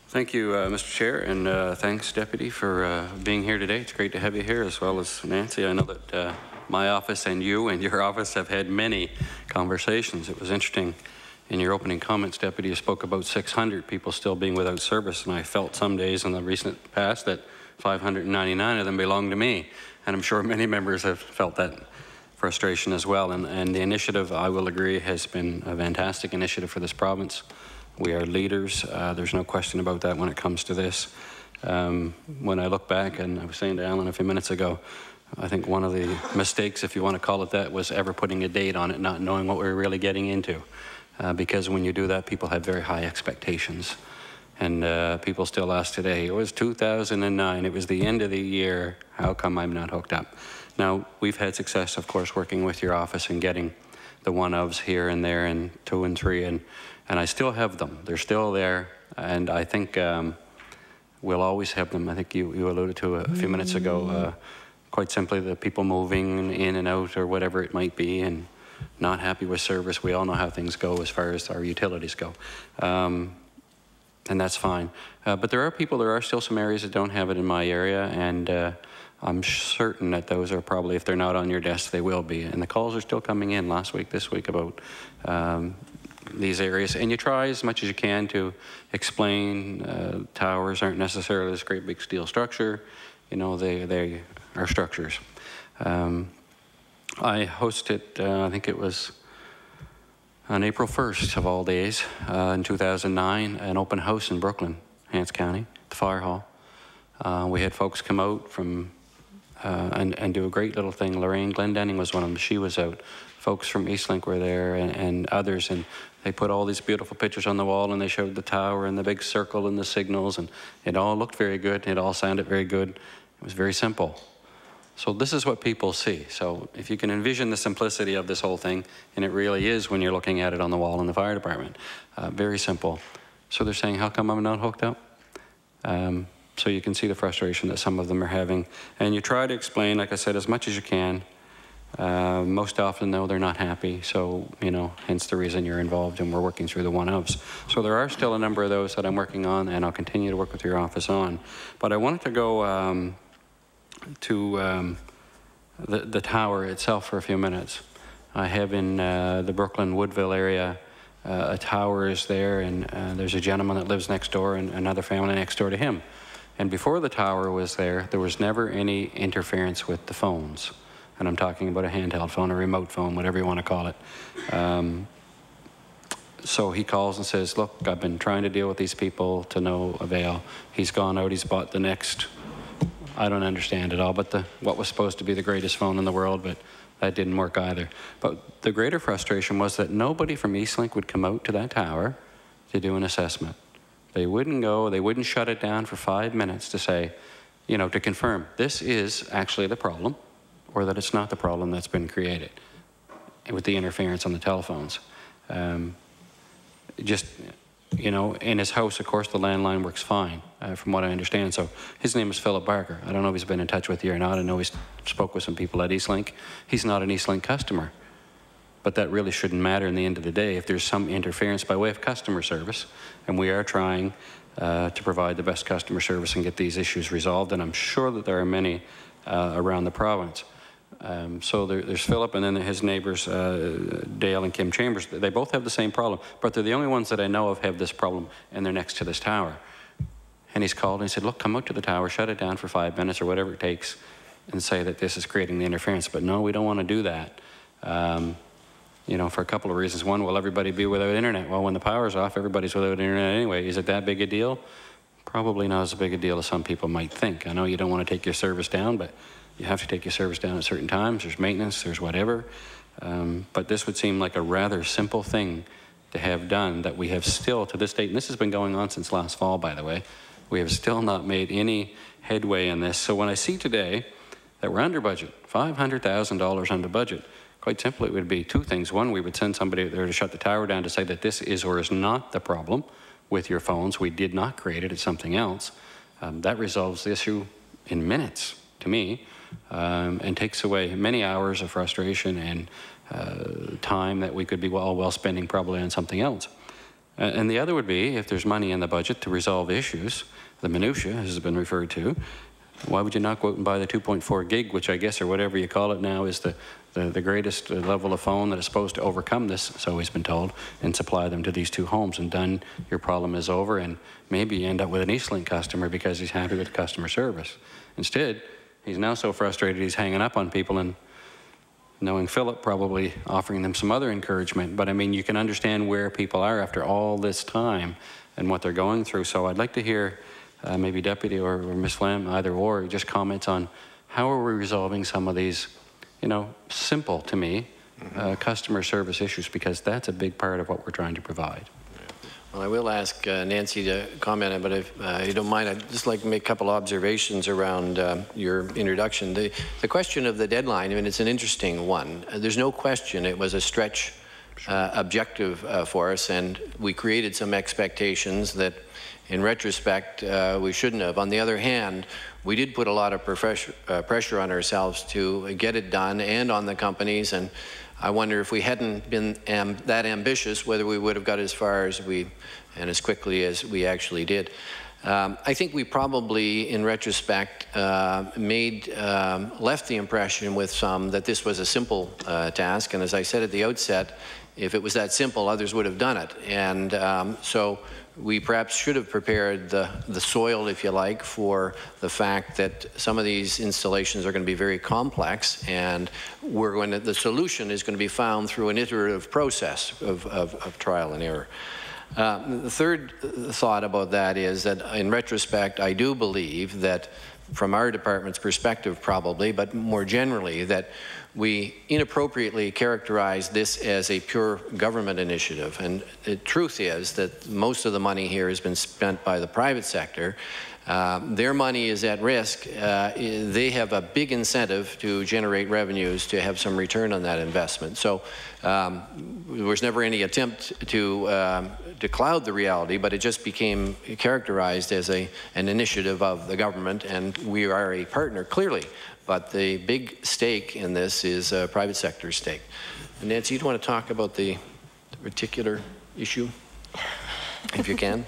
Thank you, Mr. Chair, and thanks, Deputy, for being here today. It's great to have you here, as well as Nancy. I know that my office and you and your office have had many conversations. It was interesting. In your opening comments, Deputy, you spoke about 600 people still being without service, and I felt some days in the recent past that 599 of them belong to me, and I'm sure many members have felt that frustration as well. And the initiative, I will agree, has been a fantastic initiative for this province. We are leaders. There's no question about that when it comes to this. When I look back, and I was saying to Alan a few minutes ago, I think one of the mistakes, if you want to call it that, was ever putting a date on it, not knowing what we were really getting into. Because when you do that, people have very high expectations. And people still ask today, it was 2009, it was the end of the year, how come I'm not hooked up? Now, we've had success, of course, working with your office and getting the one-ofs here and there and 2 and 3, and I still have them. They're still there, and I think we'll always have them. I think you alluded to a few minutes ago, quite simply the people moving in and out or whatever it might be, and not happy with service. We all know how things go as far as our utilities go. And that's fine. But there are still some areas that don't have it in my area, and I'm certain that those are probably, if they're not on your desk, they will be. And the calls are still coming in last week, this week, about these areas. And you try as much as you can to explain towers aren't necessarily this great big steel structure. You know, they are structures. I hosted, I think it was on April 1st of all days, in 2009, an open house in Brooklyn, Hants County, the fire hall. We had folks come out from and do a great little thing. Lorraine Glendenning was one of them. She was out. Folks from Eastlink were there, and others, and they put all these beautiful pictures on the wall, and they showed the tower and the big circle and the signals, and it all looked very good. It all sounded very good. It was very simple. So this is what people see. So if you can envision the simplicity of this whole thing, and it really is when you're looking at it on the wall in the fire department, very simple. So they're saying, how come I'm not hooked up? So you can see the frustration that some of them are having. And you try to explain, like I said, as much as you can. Most often, though, they're not happy. So, you know, hence the reason you're involved, and we're working through the one-ofs. So there are still a number of those that I'm working on, and I'll continue to work with your office on. But I wanted to go to the tower itself for a few minutes. I have in the Brooklyn Woodville area, a tower is there, and there's a gentleman that lives next door and another family next door to him. And before the tower was there was never any interference with the phones. And I'm talking about a handheld phone, a remote phone, whatever you want to call it. So he calls and says, look, I've been trying to deal with these people to no avail. He's gone out, he's bought the next, I don't understand it all, but what was supposed to be the greatest phone in the world, but that didn't work either. But the greater frustration was that nobody from Eastlink would come out to that tower to do an assessment. They wouldn't go, they wouldn't shut it down for 5 minutes to say, you know, to confirm this is actually the problem, or that it's not the problem that's been created with the interference on the telephones. Just, you know, in his house, of course, the landline works fine, from what I understand. So his name is Philip Barker. I don't know if he's been in touch with you or not. I know he's spoke with some people at Eastlink. He's not an Eastlink customer. But that really shouldn't matter in the end of the day if there's some interference by way of customer service. And we are trying to provide the best customer service and get these issues resolved. And I'm sure that there are many around the province. So there's Philip, and then his neighbors, Dale and Kim Chambers. They both have the same problem, but they're the only ones that I know of have this problem, and they're next to this tower. And he's called and he said, look, come out to the tower, shut it down for 5 minutes or whatever it takes, and say that this is creating the interference. But no, we don't want to do that. You know, for a couple of reasons. One, will everybody be without internet? Well, when the power's off, everybody's without internet anyway. Is it that big a deal? Probably not as big a deal as some people might think. I know you don't want to take your service down, but you have to take your service down at certain times. There's maintenance, there's whatever. But this would seem like a rather simple thing to have done that we have still, to this date, and this has been going on since last fall, by the way, we have still not made any headway in this. So when I see today that we're under budget, $500,000 under budget, quite simply, it would be two things. One, we would send somebody out there to shut the tower down to say that this is or is not the problem with your phones. We did not create it, it's something else. That resolves the issue in minutes, to me, and takes away many hours of frustration and time that we could be well spending probably on something else. And the other would be, if there's money in the budget to resolve issues, the minutiae, as has been referred to, why would you not go out and buy the 2.4 gig, which I guess, or whatever you call it now, is the greatest level of phone that is supposed to overcome this, so he's been told, and supply them to these two homes, and done, your problem is over, and maybe you end up with an Eastlink customer because he's happy with the customer service. Instead, he's now so frustrated he's hanging up on people, and knowing Philip, probably offering them some other encouragement. But I mean, you can understand where people are after all this time and what they're going through. So I'd like to hear maybe Deputy or Ms. Flam, either or, just comments on how are we resolving some of these, you know, simple to me, customer service issues, because that's a big part of what we're trying to provide. Well, I will ask Nancy to comment on it, but if you don't mind, I'd just like to make a couple observations around your introduction. The question of the deadline, I mean, it's an interesting one. There's no question it was a stretch objective for us, and we created some expectations that, in retrospect, we shouldn't have. On the other hand, we did put a lot of pressure on ourselves to get it done, and on the companies, and I wonder if we hadn't been that ambitious, whether we would have got as far as we, and as quickly as we actually did. I think we probably, in retrospect, left the impression with some that this was a simple task, and as I said at the outset, if it was that simple, others would have done it. And so we perhaps should have prepared the soil, if you like, for the fact that some of these installations are going to be very complex, and the solution is going to be found through an iterative process of trial and error. The third thought about that is that, in retrospect, I do believe that from our department's perspective probably, but more generally, that we inappropriately characterize this as a pure government initiative. And the truth is that most of the money here has been spent by the private sector. Their money is at risk. They have a big incentive to generate revenues to have some return on that investment. So there was never any attempt to cloud the reality, but it just became characterized as an initiative of the government, and we are a partner, clearly. But the big stake in this is a private sector stake. And Nancy, you want to talk about the particular issue, if you can?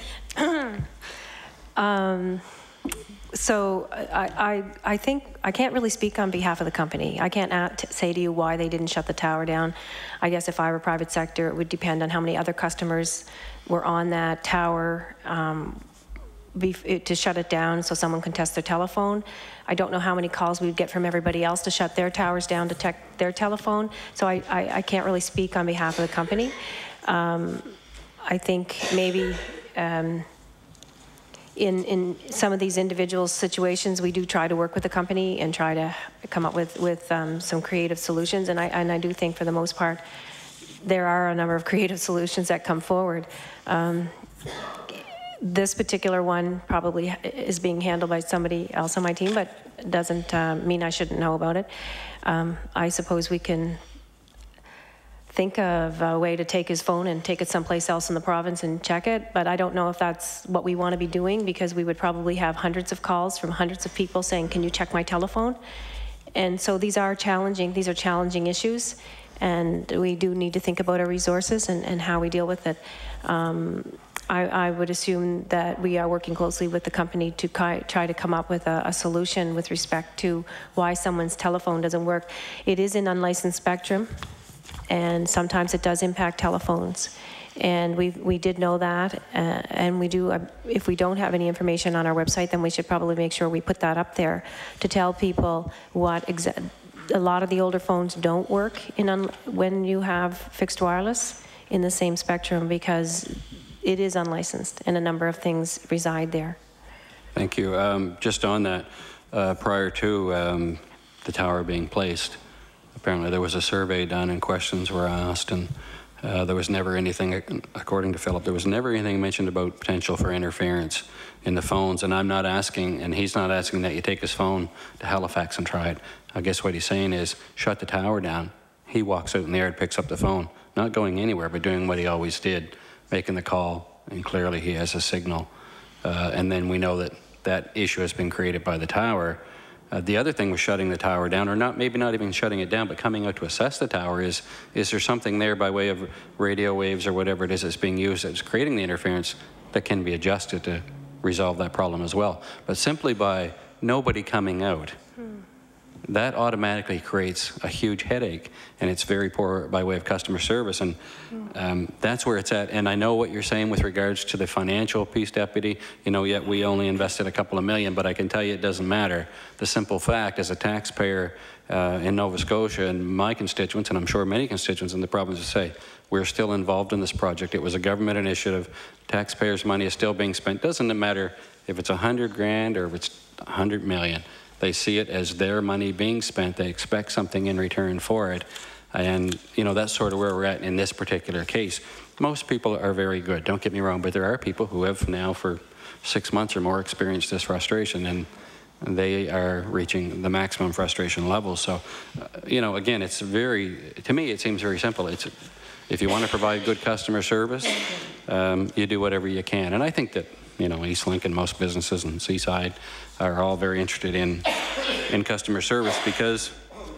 So I think I can't really speak on behalf of the company. I can't say to you why they didn't shut the tower down. I guess if I were private sector, it would depend on how many other customers were on that tower to shut it down so someone can test their telephone. I don't know how many calls we'd get from everybody else to shut their towers down to check their telephone. So I can't really speak on behalf of the company. I think maybe in some of these individual situations, we do try to work with the company and try to come up with some creative solutions. And I do think for the most part, there are a number of creative solutions that come forward. This particular one probably is being handled by somebody else on my team, but it doesn't mean I shouldn't know about it. I suppose we can think of a way to take his phone and take it someplace else in the province and check it, but I don't know if that's what we want to be doing, because we would probably have hundreds of calls from hundreds of people saying, can you check my telephone? And so these are challenging issues, and we do need to think about our resources and how we deal with it. I would assume that we are working closely with the company to try to come up with a solution with respect to why someone's telephone doesn't work. It is in unlicensed spectrum, and sometimes it does impact telephones. And we did know that, and we do, if we don't have any information on our website, then we should probably make sure we put that up there to tell people what a lot of the older phones don't work when you have fixed wireless in the same spectrum, because it is unlicensed and a number of things reside there. Thank you. Just on that, prior to the tower being placed, apparently there was a survey done and questions were asked, and there was never anything, according to Philip, there was never anything mentioned about potential for interference in the phones. And I'm not asking, and he's not asking that you take his phone to Halifax and try it. I guess what he's saying is shut the tower down. He walks out in the air and picks up the phone, not going anywhere, but doing what he always did, making the call, and clearly he has a signal. And then we know that that issue has been created by the tower. The other thing with shutting the tower down, or maybe not even shutting it down, but coming out to assess the tower, is there something there by way of radio waves or whatever it is that's being used that's creating the interference that can be adjusted to resolve that problem as well. But simply by nobody coming out, that automatically creates a huge headache, and it's very poor by way of customer service, and that's where it's at. And I know what you're saying with regards to the financial piece, Deputy. You know, yet we only invested a couple of million, but I can tell you it doesn't matter. The simple fact, as a taxpayer in Nova Scotia, and my constituents, and I'm sure many constituents in the province, would say, we're still involved in this project. It was a government initiative. Taxpayers' money is still being spent. Doesn't matter if it's 100 grand or if it's 100 million. They see it as their money being spent. They expect something in return for it. And, you know, that's sort of where we're at in this particular case. Most people are very good, don't get me wrong, but there are people who have now for 6 months or more experienced this frustration, and they are reaching the maximum frustration level. So, you know, again, it's very, to me, it seems very simple. It's, if you want to provide good customer service, you do whatever you can. And I think that, you know, East Lincoln, most businesses in Seaside are all very interested in customer service, because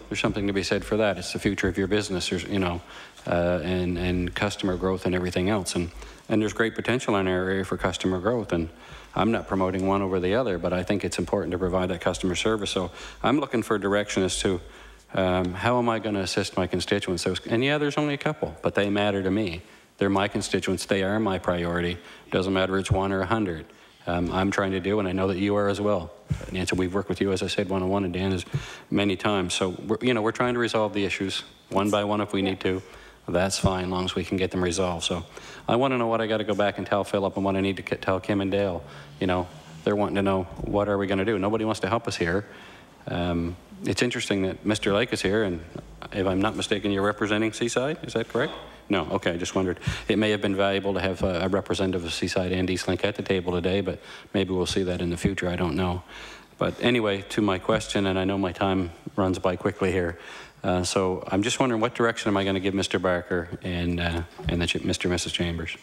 there's something to be said for that. It's the future of your business, you know, and customer growth and everything else. And there's great potential in our area for customer growth. And I'm not promoting one over the other, but I think it's important to provide that customer service. So I'm looking for direction as to how am I going to assist my constituents? And yeah, there's only a couple, but they matter to me. They're my constituents. They are my priority. Doesn't matter if it's 1 or 100. I'm trying to do, and I know that you are as well. Nancy, we've worked with you, as I said, one-on-one, and Dan has many times. So, we're trying to resolve the issues one by one if we need to. That's fine, as long as we can get them resolved. So I want to know what I got to go back and tell Philip and what I need to tell Kim and Dale. You know, they're wanting to know, what are we going to do? Nobody wants to help us here. It's interesting that Mr. Lake is here, and if I'm not mistaken, you're representing Seaside, is that correct? No, okay, I just wondered. It may have been valuable to have a representative of Seaside and Eastlink at the table today, but maybe we'll see that in the future, I don't know. But anyway, to my question, and I know my time runs by quickly here, so I'm just wondering, what direction am I going to give Mr. Barker and Mr. and Mrs. Chambers?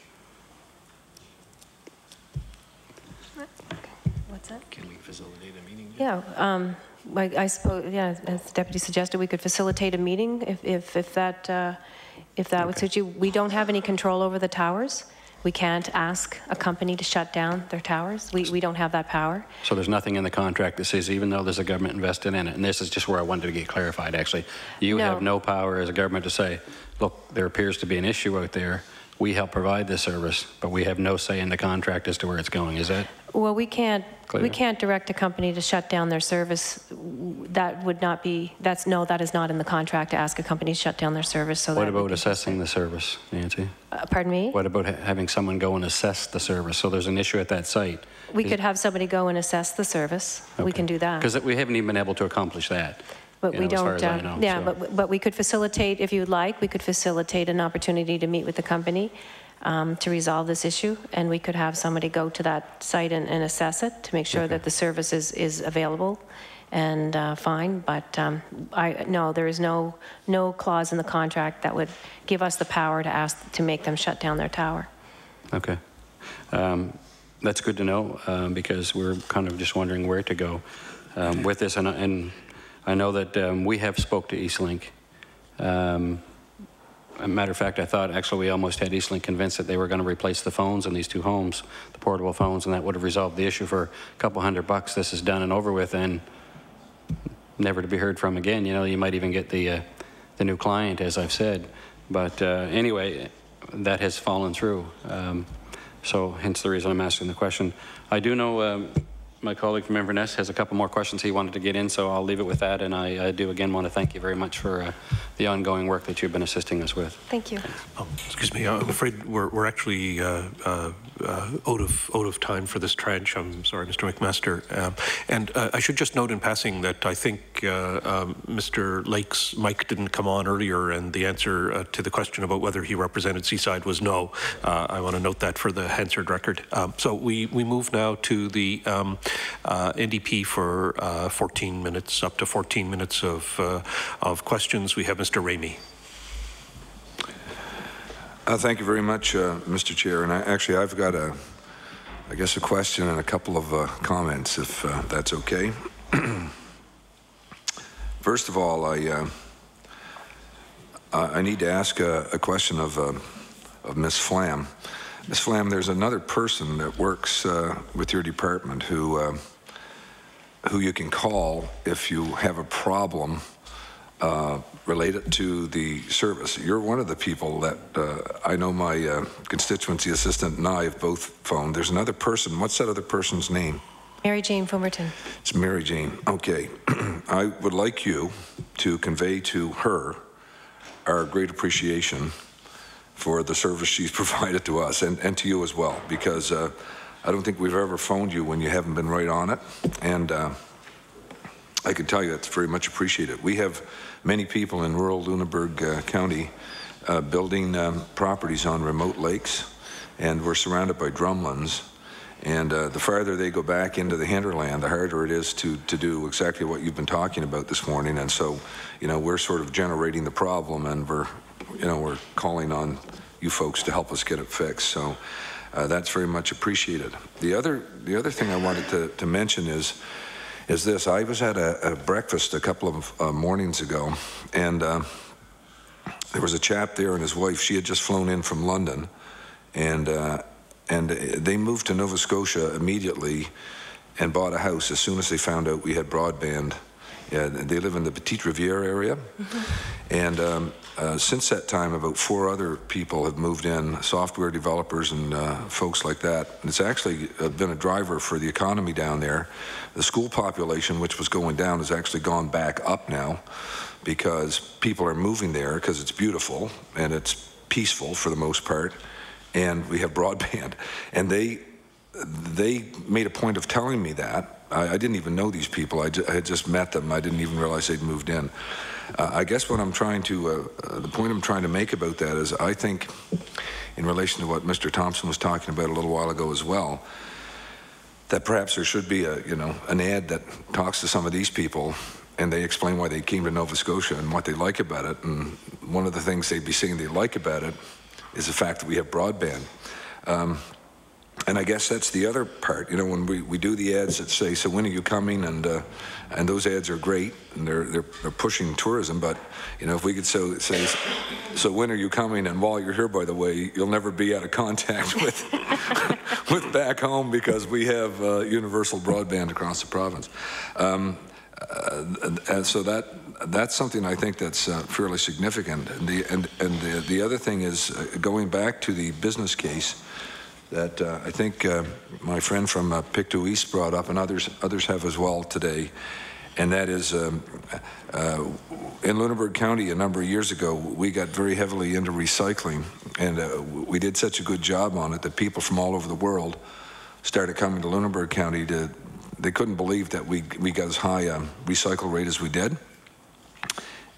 What's that? Can we facilitate a meeting? Yeah, I suppose, yeah, as the deputy suggested, we could facilitate a meeting if that would suit you. We don't have any control over the towers. We can't ask a company to shut down their towers. We don't have that power. So there's nothing in the contract that says, even though there's a government invested in it, and this is just where I wanted to get clarified, actually, you have no power as a government to say, look, there appears to be an issue out there. We help provide this service, but we have no say in the contract as to where it's going. Is that well, we can't clear? We can't direct a company to shut down their service. That would not be, that is not in the contract to ask a company to shut down their service. So what about assessing the service, Nancy? Pardon me? What about having someone go and assess the service? So there's an issue at that site. We could have somebody go and assess the service. Okay. We can do that. Because we haven't even been able to accomplish that. But we don't, as far as I know, yeah, so. but we could facilitate, if you would like, we could facilitate an opportunity to meet with the company to resolve this issue, and we could have somebody go to that site and assess it to make sure that the service is available and fine. But no, there is no clause in the contract that would give us the power to ask to make them shut down their tower. Okay. That's good to know because we're kind of just wondering where to go with this, and I know that we have spoke to Eastlink. As a matter of fact, I thought actually we almost had Eastlink convinced that they were going to replace the phones in these two homes, the portable phones, and that would have resolved the issue for a couple $100. This is done and over with and never to be heard from again. You know, you might even get the new client, as I've said. But anyway, that has fallen through. So hence the reason I'm asking the question. I do know my colleague from Inverness has a couple more questions he wanted to get in, so I'll leave it with that. And I do again want to thank you very much for the ongoing work that you've been assisting us with. Thank you. Excuse me, I'm afraid we're actually out of time for this tranche. I'm sorry, Mr. McMaster. And I should just note in passing that I think Mr. Lake's mic didn't come on earlier, and the answer to the question about whether he represented Seaside was no. I want to note that for the Hansard record. So we move now to the NDP for 14 minutes, up to 14 minutes of questions. We have Mr. Ramey. Thank you very much, Mr. Chair. And I've got I guess a question and a couple of comments, if that's okay. First of all, I need to ask a question of Ms. Flam. Ms. Flam, there's another person that works with your department who you can call if you have a problem related to the service. You're one of the people that I know my constituency assistant and I have both phoned. There's another person. What's that other person's name? Mary Jane Fumerton. It's Mary Jane. Okay. I would like you to convey to her our great appreciation for the service she's provided to us and to you as well, because I don't think we've ever phoned you when you haven't been right on it. And I can tell you that's very much appreciated. We have many people in rural Lunenburg County building properties on remote lakes, and we're surrounded by drumlins. And the farther they go back into the hinterland, the harder it is to do exactly what you've been talking about this morning. And so, you know, we're sort of generating the problem, and we're calling on you folks to help us get it fixed. So that's very much appreciated. The other thing I wanted to mention is this. I was at a breakfast a couple of mornings ago, and there was a chap there and his wife. She had just flown in from London, and they moved to Nova Scotia immediately and bought a house as soon as they found out we had broadband. Yeah, they live in the Petite Riviere area. And since that time, about 4 other people have moved in, software developers and folks like that. And it's actually been a driver for the economy down there. The school population, which was going down, has actually gone back up now because people are moving there because it's beautiful and it's peaceful for the most part. And we have broadband. And they made a point of telling me that. I didn't even know these people. I had just met them. I didn't even realize they'd moved in. I guess what I'm trying to, the point I'm trying to make about that is I think, in relation to what Mr. Thompson was talking about a little while ago as well, that perhaps there should be a, an ad that talks to some of these people and they explain why they came to Nova Scotia and what they like about it. And one of the things they'd be saying they like about it is the fact that we have broadband. And I guess that's the other part, when we do the ads that say, so when are you coming? And those ads are great, and they're pushing tourism, but, if we could say, so when are you coming? And while you're here, by the way, you'll never be out of contact with, with back home because we have universal broadband across the province. And so that's something I think that's fairly significant. And the other thing is, going back to the business case, that I think my friend from Pictou East brought up, and others have as well today, and that is in Lunenburg County a number of years ago, we got very heavily into recycling, and we did such a good job on it that people from all over the world started coming to Lunenburg County they couldn't believe that we got as high a recycle rate as we did,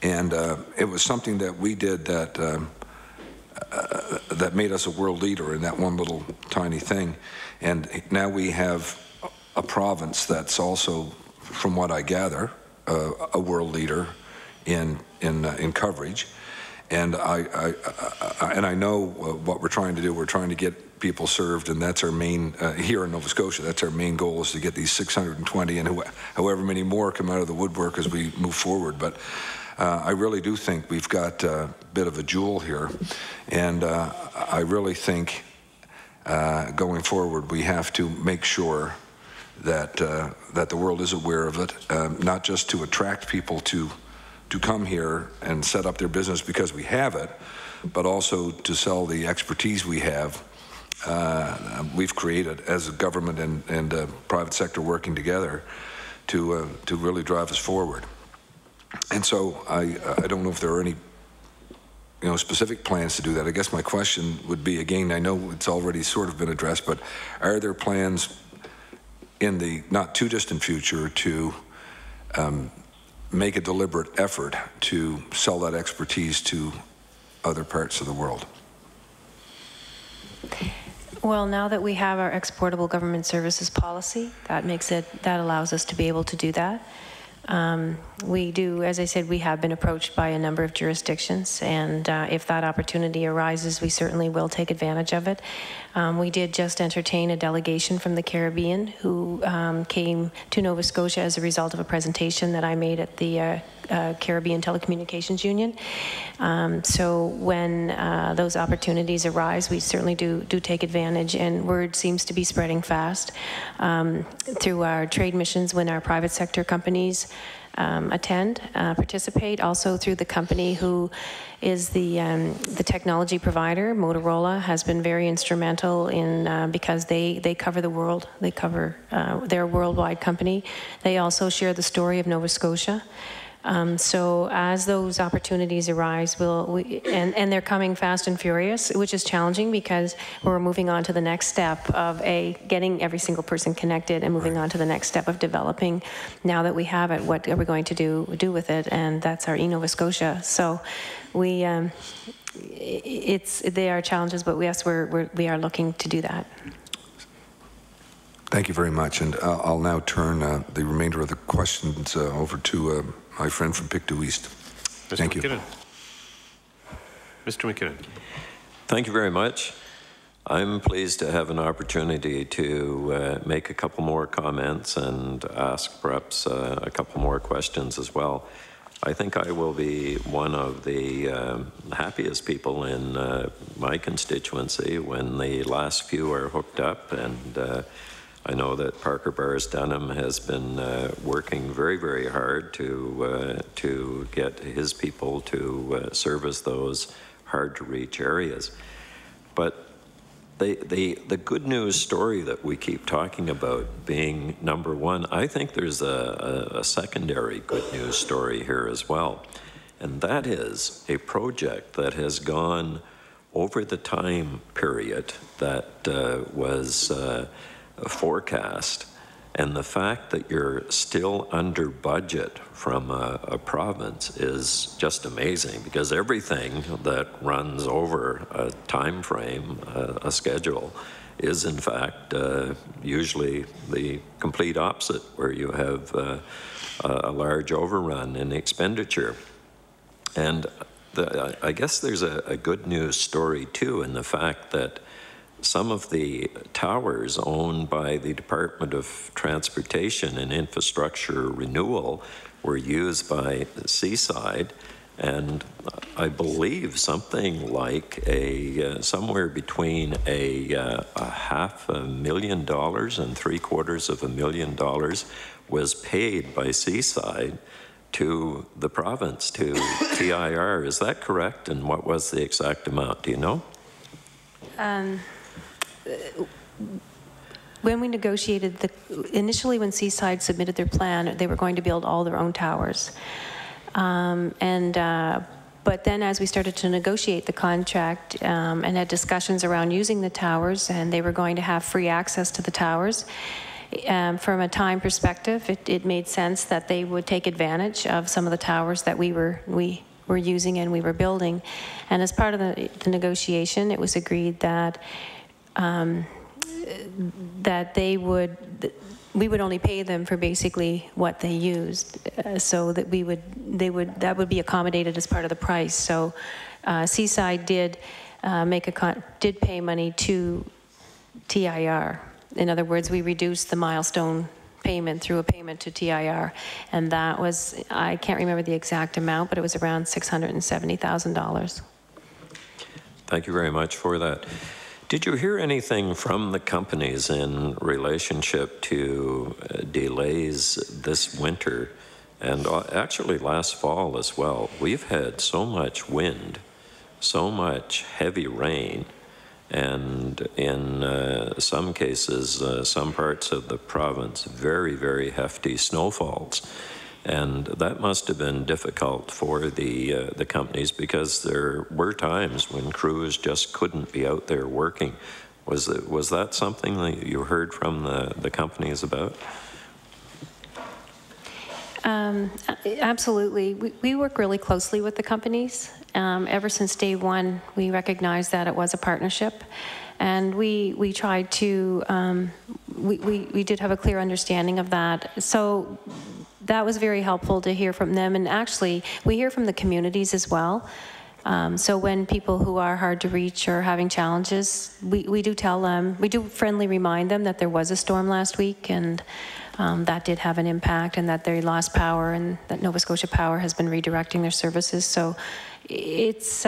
and it was something that we did that that made us a world leader in that one little tiny thing. And now we have a province that's also, from what I gather, a world leader in coverage. And I know what we're trying to do. We're trying to get people served, and that's our main, here in Nova Scotia, that's our main goal, is to get these 620 and however many more come out of the woodwork as we move forward. But I really do think we've got a bit of a jewel here, and I really think going forward we have to make sure that that the world is aware of it, not just to attract people to come here and set up their business because we have it, but also to sell the expertise we have. We've created as a government and private sector working together to really drive us forward. And so I don't know if there are any specific plans to do that. I guess my question would be, again, I know it's already sort of been addressed, but are there plans in the not too distant future to make a deliberate effort to sell that expertise to other parts of the world? Well, now that we have our exportable government services policy, that allows us to be able to do that. We do, as I said, we have been approached by a number of jurisdictions, and if that opportunity arises, we certainly will take advantage of it. We did just entertain a delegation from the Caribbean who came to Nova Scotia as a result of a presentation that I made at the Caribbean Telecommunications Union. So when those opportunities arise, we certainly do take advantage, and word seems to be spreading fast through our trade missions when our private sector companies participate, also through the company who is the technology provider. Motorola has been very instrumental in because they cover the world. They cover they're a worldwide company. They also share the story of Nova Scotia. So as those opportunities arise, and they're coming fast and furious, which is challenging because we're moving on to the next step of getting every single person connected and moving on to the next step of developing. Now that we have it, what are we going to do with it? And that's our eNova Scotia. So they are challenges, but yes, we are looking to do that. Thank you very much, and I'll now turn the remainder of the questions over to my friend from Pictou East. Thank you. Mr. McKinnon. Thank you very much. I'm pleased to have an opportunity to make a couple more comments and ask perhaps a couple more questions as well. I think I will be one of the happiest people in my constituency when the last few are hooked up, and I know that Parker Bars Dunham has been working very, very hard to get his people to service those hard-to-reach areas. But the good news story that we keep talking about being number one, I think there's a secondary good news story here as well. And that is a project that has gone over the time period that was forecast. And the fact that you're still under budget from a province is just amazing, because everything that runs over a time frame, a schedule, is in fact usually the complete opposite, where you have a large overrun in expenditure. And I guess there's a good news story too, in the fact that some of the towers owned by the Department of Transportation and Infrastructure Renewal were used by Seaside, and I believe something like somewhere between a $500,000 and $750,000 was paid by Seaside to the province, to TIR. Is that correct? And what was the exact amount? Do you know? When we negotiated, initially when Seaside submitted their plan, they were going to build all their own towers. But then as we started to negotiate the contract and had discussions around using the towers, and they were going to have free access to the towers, from a time perspective, it made sense that they would take advantage of some of the towers that we were using and we were building. And as part of the negotiation, it was agreed that we would only pay them for basically what they used, so that that would be accommodated as part of the price. So Seaside did pay money to TIR. In other words, we reduced the milestone payment through a payment to TIR, and that was, I can't remember the exact amount, but it was around $670,000. Thank you very much for that. Did you hear anything from the companies in relationship to delays this winter, and actually last fall as well? We've had so much wind, so much heavy rain, and in some cases, some parts of the province, very, very hefty snowfalls. And that must have been difficult for the companies, because there were times when crews just couldn't be out there working. Was that something that you heard from the companies about? Absolutely. We work really closely with the companies. Ever since day one, we recognized that it was a partnership, and we tried to, we did have a clear understanding of that. So that was very helpful to hear from them, and actually we hear from the communities as well. So when people who are hard to reach are having challenges, we do tell them, we do friendly remind them that there was a storm last week, and that did have an impact, and that they lost power, and that Nova Scotia Power has been redirecting their services. So it's,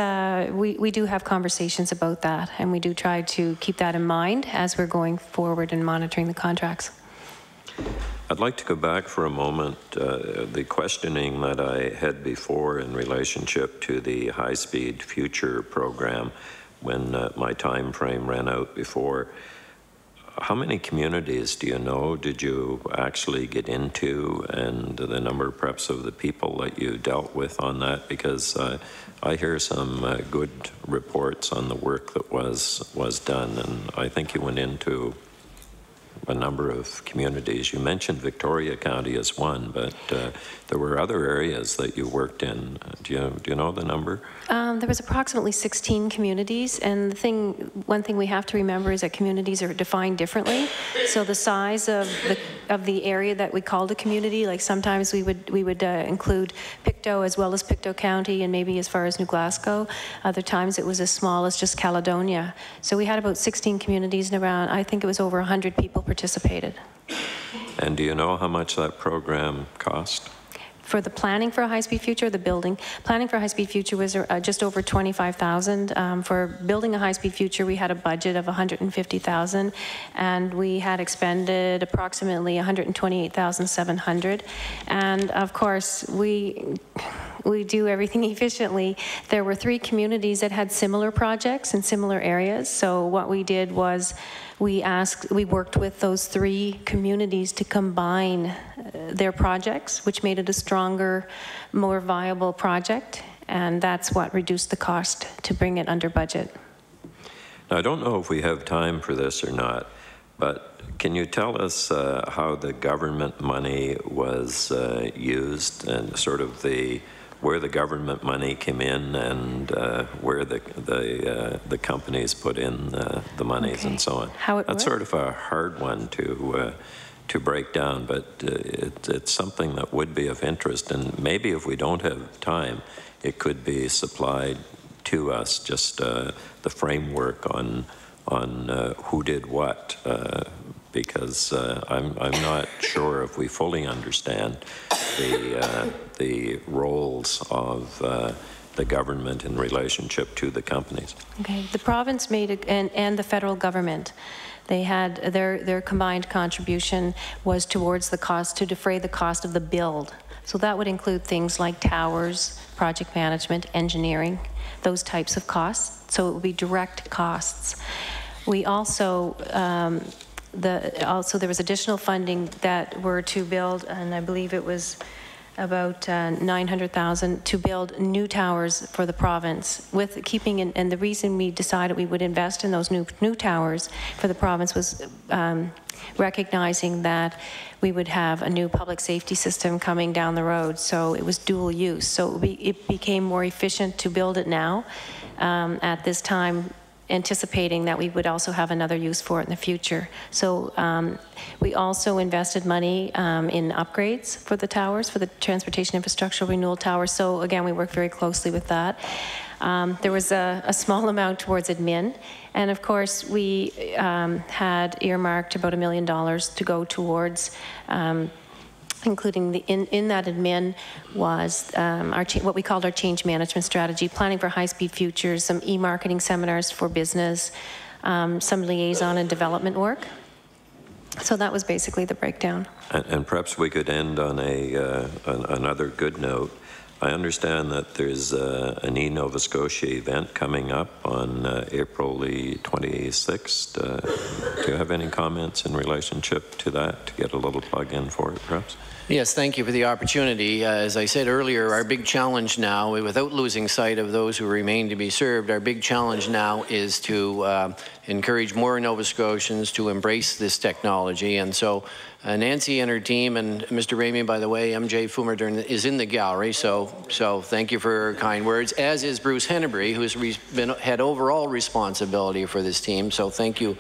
we do have conversations about that, and we do try to keep that in mind as we're going forward and monitoring the contracts. I'd like to go back for a moment, the questioning that I had before in relationship to the high-speed future program, when my time frame ran out before. How many communities do you know did you actually get into, and the number perhaps of the people that you dealt with on that? Because I hear some good reports on the work that was done, and I think you went into a number of communities. You mentioned Victoria County as one, but there were other areas that you worked in. Do you know the number? There was approximately 16 communities, and one thing we have to remember is that communities are defined differently. So the size of the area that we called a community, like sometimes we would include Pictou as well as Pictou County, and maybe as far as New Glasgow. Other times it was as small as just Caledonia. So we had about 16 communities, and around, I think it was over 100 people participated. And do you know how much that program cost? For the planning for a high-speed future, the building. Planning for a high-speed future was just over $25,000. For building a high-speed future, we had a budget of $150,000, and we had expended approximately $128,700. And of course, we do everything efficiently. There were 3 communities that had similar projects in similar areas. So what we did was we worked with those 3 communities to combine their projects, which made it a stronger, more viable project, and that's what reduced the cost to bring it under budget. Now, I don't know if we have time for this or not, but Can you tell us how the government money was used and sort of where the government money came in and where the companies put in the monies and so on? How it That's worked? sort of a hard one to break down, but it's something that would be of interest, and maybe if we don't have time, it could be supplied to us, just the framework on who did what, because I'm not sure if we fully understand the roles of the government in relationship to the companies. Okay, the province made, and the federal government, they had, their combined contribution was towards the cost, to defray the cost of the build. So that would include things like towers, project management, engineering, those types of costs. So it would be direct costs. We also, there was additional funding that were to build, and I believe it was about 900,000 to build new towers for the province, with keeping in, and the reason we decided we would invest in those new towers for the province was recognizing that we would have a new public safety system coming down the road, so it was dual use. So it became more efficient to build it now at this time, anticipating that we would also have another use for it in the future. So we also invested money in upgrades for the towers, for the transportation infrastructure renewal towers. So again, we worked very closely with that. There was a small amount towards admin. And of course, we had earmarked about $1 million to go towards including in that admin was what we called our change management strategy, planning for high-speed futures, some e-marketing seminars for business, some liaison and development work. So that was basically the breakdown. And perhaps we could end on another good note. I understand that there's an e-Nova Scotia event coming up on April the 26th. Do you have any comments in relationship to that, to get a little plug in for it, perhaps? Yes, thank you for the opportunity. As I said earlier, our big challenge now, without losing sight of those who remain to be served, our big challenge now is to encourage more Nova Scotians to embrace this technology. And so Nancy and her team, and Mr. Ramey, by the way, MJ Fumerton is in the gallery, so thank you for her kind words, as is Bruce Hennebury, who's had overall responsibility for this team, so thank you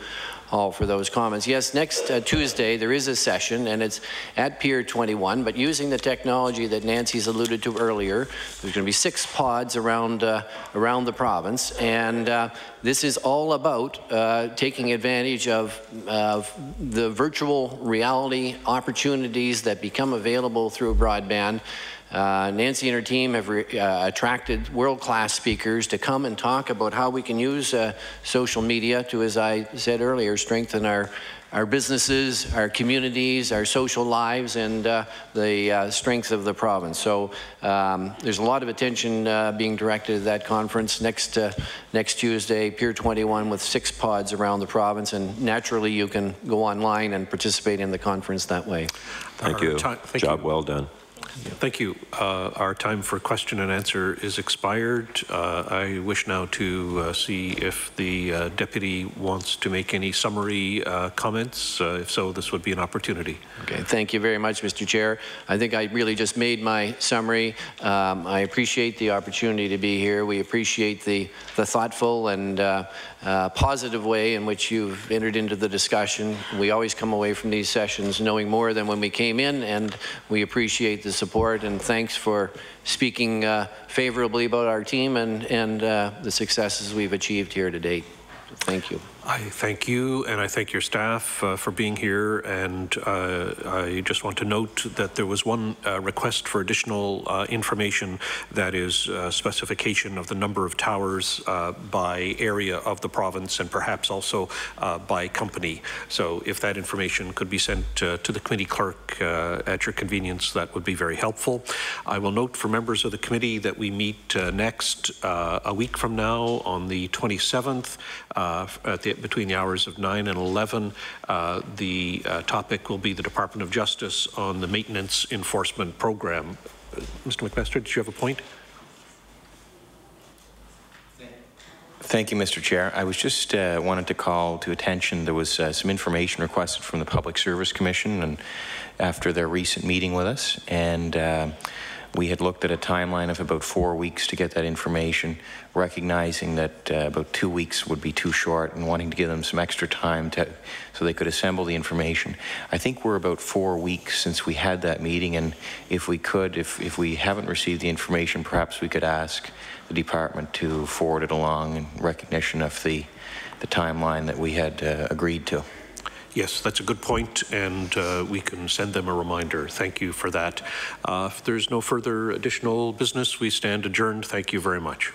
all for those comments. Yes, next Tuesday there is a session, and it's at Pier 21, but using the technology that Nancy's alluded to earlier, there's going to be 6 pods around the province, and this is all about taking advantage of the virtual reality opportunities that become available through broadband. Nancy and her team have attracted world-class speakers to come and talk about how we can use social media to, as I said earlier, strengthen our businesses, our communities, our social lives, and the strength of the province. So there's a lot of attention being directed at that conference next Tuesday, Pier 21, with 6 pods around the province, and naturally you can go online and participate in the conference that way. Thank you. Job well done. Thank you. Our time for question and answer is expired. I wish now to see if the deputy wants to make any summary comments. If so, this would be an opportunity. Okay, thank you very much, Mr. Chair. I think I really just made my summary. I appreciate the opportunity to be here. We appreciate the thoughtful and positive way in which you've entered into the discussion. We always come away from these sessions knowing more than when we came in, and we appreciate the support, and thanks for speaking favorably about our team and the successes we've achieved here to date. Thank you. I thank you, and I thank your staff for being here, and I just want to note that there was one request for additional information, that is specification of the number of towers by area of the province, and perhaps also by company. So if that information could be sent to the committee clerk at your convenience, that would be very helpful. I will note for members of the committee that we meet next a week from now on the 27th between the hours of 9 and 11. The topic will be the Department of Justice on the maintenance enforcement program. Mr. McMaster, did you have a point? Thank you, Mr. Chair. I was just wanted to call to attention, there was some information requested from the Public Service Commission and after their recent meeting with us, and we had looked at a timeline of about 4 weeks to get that information, recognizing that about 2 weeks would be too short and wanting to give them some extra time so they could assemble the information. I think we're about 4 weeks since we had that meeting, and if we could, if we haven't received the information, perhaps we could ask the department to forward it along in recognition of the timeline that we had agreed to. Yes, that's a good point, and we can send them a reminder. Thank you for that. If there's no further additional business, we stand adjourned. Thank you very much.